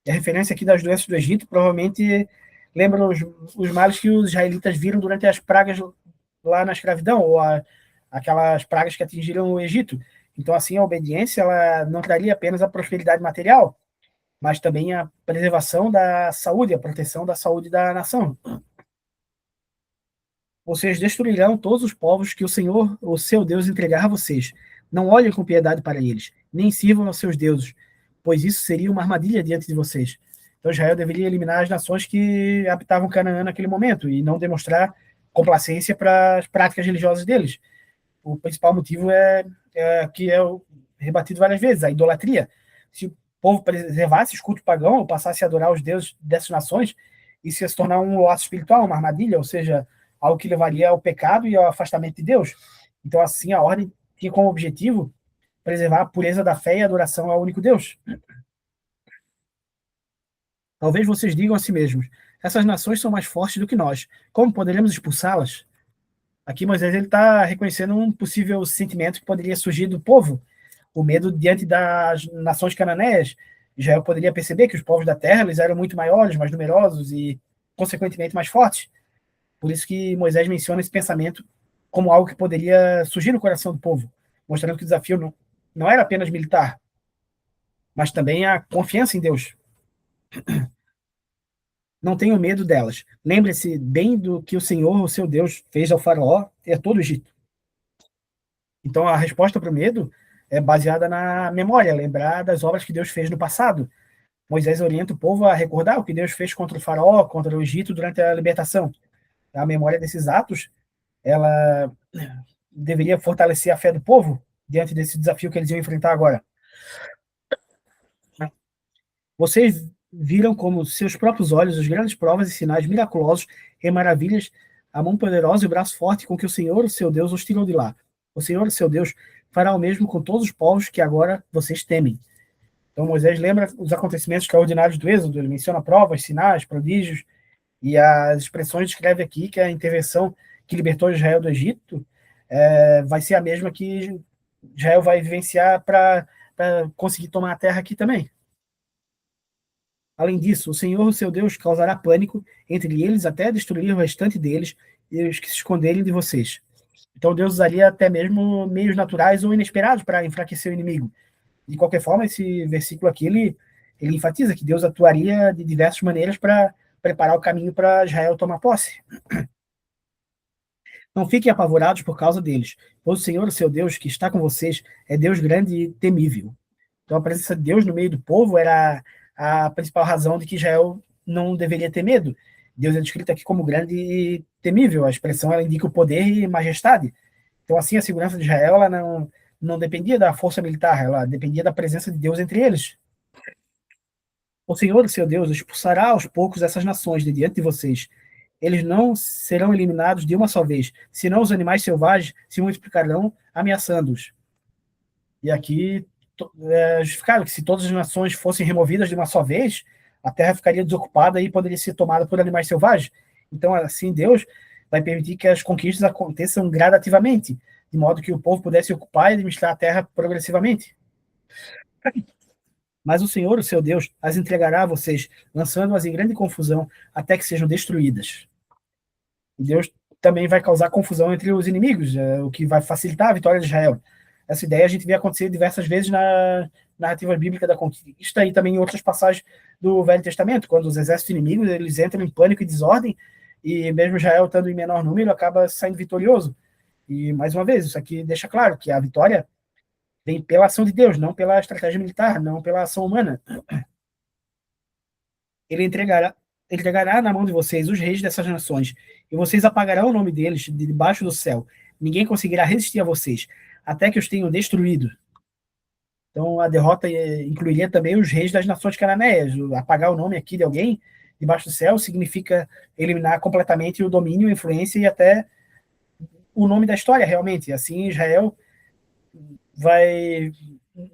E a referência aqui das doenças do Egito provavelmente lembra os males que os israelitas viram durante as pragas lá na escravidão, ou aquelas pragas que atingiram o Egito. Então, assim, a obediência ela não traria apenas a prosperidade material, mas também a preservação da saúde, a proteção da saúde da nação. Vocês destruirão todos os povos que o Senhor, o seu Deus, entregar a vocês. Não olhem com piedade para eles, nem sirvam aos seus deuses, pois isso seria uma armadilha diante de vocês. Então Israel deveria eliminar as nações que habitavam Canaã naquele momento e não demonstrar complacência para as práticas religiosas deles. O principal motivo é que é rebatido várias vezes, a idolatria. Se o povo preservasse o culto pagão ou passasse a adorar os deuses dessas nações, isso ia se tornar um laço espiritual, uma armadilha, ou seja, algo que levaria ao pecado e ao afastamento de Deus. Então, assim, a ordem tinha como objetivo preservar a pureza da fé e a adoração ao único Deus. Talvez vocês digam a si mesmos, essas nações são mais fortes do que nós, como poderemos expulsá-las? Aqui Moisés está reconhecendo um possível sentimento que poderia surgir do povo, o medo diante das nações cananeias. Israel poderia perceber que os povos da terra eles eram muito maiores, mais numerosos e, consequentemente, mais fortes. Por isso que Moisés menciona esse pensamento como algo que poderia surgir no coração do povo, mostrando que o desafio não era apenas militar, mas também a confiança em Deus. Não tenham medo delas. Lembre-se bem do que o Senhor, o seu Deus, fez ao faraó e a todo o Egito. Então, a resposta para o medo é baseada na memória, lembrar das obras que Deus fez no passado. Moisés orienta o povo a recordar o que Deus fez contra o faraó, contra o Egito durante a libertação. A memória desses atos, ela deveria fortalecer a fé do povo diante desse desafio que eles iam enfrentar agora. Vocês viram como seus próprios olhos os grandes provas e sinais miraculosos e maravilhas, a mão poderosa e o braço forte com que o Senhor, o seu Deus, os tirou de lá. O Senhor, o seu Deus, fará o mesmo com todos os povos que agora vocês temem. Então Moisés lembra os acontecimentos extraordinários do Êxodo, ele menciona provas, sinais, prodígios, e as expressões descreve aqui que a intervenção que libertou Israel do Egito vai ser a mesma que Israel vai vivenciar para conseguir tomar a terra aqui também. Além disso, o Senhor, o seu Deus, causará pânico entre eles até destruir o restante deles e os que se esconderem de vocês. Então Deus usaria até mesmo meios naturais ou inesperados para enfraquecer o inimigo. De qualquer forma, esse versículo aqui, ele enfatiza que Deus atuaria de diversas maneiras para preparar o caminho para Israel tomar posse. Não fiquem apavorados por causa deles, pois o Senhor, o seu Deus, que está com vocês, é Deus grande e temível. Então a presença de Deus no meio do povo era a principal razão de que Israel não deveria ter medo. Deus é descrito aqui como grande e temível. A expressão ela indica o poder e majestade. Então assim a segurança de Israel ela não dependia da força militar, ela dependia da presença de Deus entre eles. O Senhor, seu Deus, expulsará aos poucos essas nações de diante de vocês. Eles não serão eliminados de uma só vez, senão os animais selvagens se multiplicarão, ameaçando-os. E aqui é justificado que se todas as nações fossem removidas de uma só vez, a terra ficaria desocupada e poderia ser tomada por animais selvagens. Então, assim, Deus vai permitir que as conquistas aconteçam gradativamente, de modo que o povo pudesse ocupar e administrar a terra progressivamente. Mas o Senhor, o seu Deus, as entregará a vocês, lançando-as em grande confusão, até que sejam destruídas. E Deus também vai causar confusão entre os inimigos, o que vai facilitar a vitória de Israel. Essa ideia a gente vê acontecer diversas vezes na narrativa bíblica da conquista e também em outras passagens do Velho Testamento, quando os exércitos inimigos eles entram em pânico e desordem, e mesmo Israel estando em menor número, acaba saindo vitorioso. E, mais uma vez, isso aqui deixa claro que a vitória vem pela ação de Deus, não pela estratégia militar, não pela ação humana. Ele entregará na mão de vocês os reis dessas nações, e vocês apagarão o nome deles de debaixo do céu. Ninguém conseguirá resistir a vocês, até que os tenham destruído. Então, a derrota incluiria também os reis das nações cananeias. Apagar o nome aqui de alguém debaixo do céu significa eliminar completamente o domínio, a influência e até o nome da história, realmente. Assim, Israel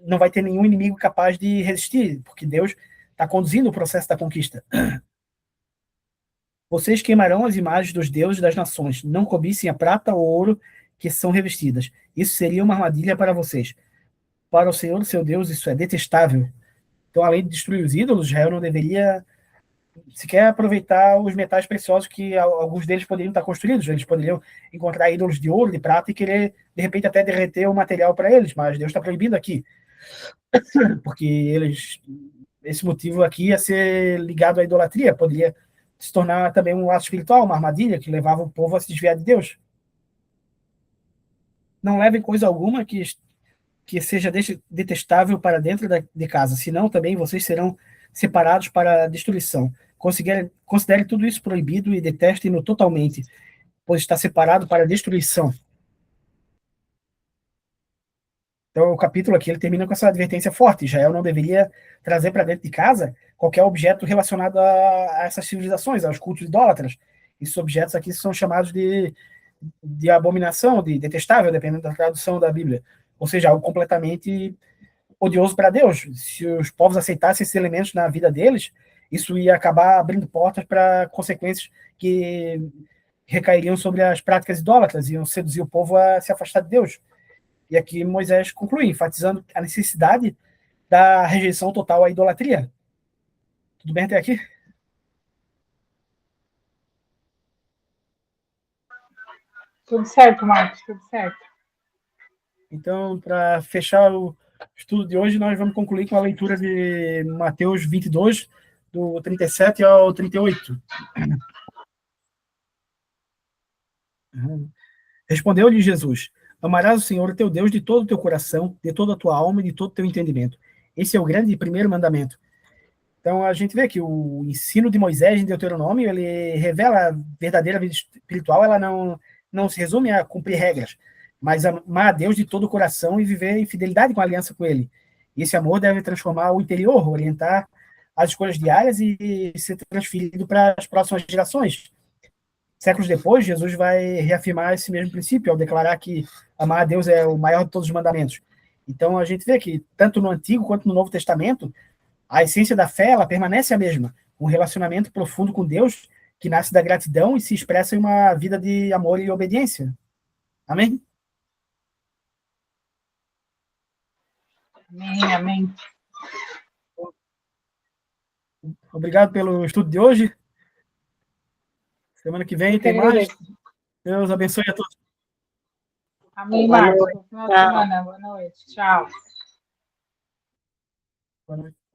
não vai ter nenhum inimigo capaz de resistir, porque Deus está conduzindo o processo da conquista. Vocês queimarão as imagens dos deuses das nações. Não cobissem a prata ou ouro que são revestidas. Isso seria uma armadilha para vocês. Para o Senhor, seu Deus, isso é detestável. Então, além de destruir os ídolos, Israel não deveria sequer aproveitar os metais preciosos que alguns deles poderiam estar construídos. Eles poderiam encontrar ídolos de ouro, de prata e querer, de repente, até derreter o material para eles. Mas Deus está proibindo aqui. Porque esse motivo aqui ia ser ligado à idolatria. Poderia se tornar também um ato espiritual, uma armadilha que levava o povo a se desviar de Deus. Não levem coisa alguma que seja detestável para dentro de casa, senão também vocês serão separados para a destruição. Considere tudo isso proibido e detestem-no totalmente, pois está separado para a destruição. Então, o capítulo aqui ele termina com essa advertência forte. Israel não deveria trazer para dentro de casa qualquer objeto relacionado a essas civilizações, aos cultos idólatras. Esses objetos aqui são chamados de abominação, de detestável, dependendo da tradução da Bíblia. Ou seja, algo completamente odioso para Deus. Se os povos aceitassem esses elementos na vida deles, isso ia acabar abrindo portas para consequências que recairiam sobre as práticas idólatras, iam seduzir o povo a se afastar de Deus. E aqui Moisés conclui, enfatizando a necessidade da rejeição total à idolatria. Tudo bem até aqui? Tudo certo, Marcos, tudo certo. Então, para fechar o estudo de hoje, nós vamos concluir com a leitura de Mateus 22, do 37 ao 38. Respondeu-lhe Jesus: Amarás o Senhor teu Deus de todo o teu coração, de toda a tua alma e de todo o teu entendimento. Esse é o grande e primeiro mandamento. Então a gente vê que o ensino de Moisés em Deuteronômio, ele revela a verdadeira vida espiritual, ela não se resume a cumprir regras, mas amar a Deus de todo o coração e viver em fidelidade com a aliança com ele. E esse amor deve transformar o interior, orientar as escolhas diárias e ser transferido para as próximas gerações. Séculos depois, Jesus vai reafirmar esse mesmo princípio ao declarar que amar a Deus é o maior de todos os mandamentos. Então a gente vê que tanto no Antigo quanto no Novo Testamento, a essência da fé ela permanece a mesma, um relacionamento profundo com Deus que nasce da gratidão e se expressa em uma vida de amor e obediência. Amém? Amém, amém. Obrigado pelo estudo de hoje. Semana que vem Eu que tem mais. agradeço. Deus abençoe a todos. Amém, Boa Marcos. noite. Bom final de Tchau. semana. Boa noite. Tchau. Boa noite.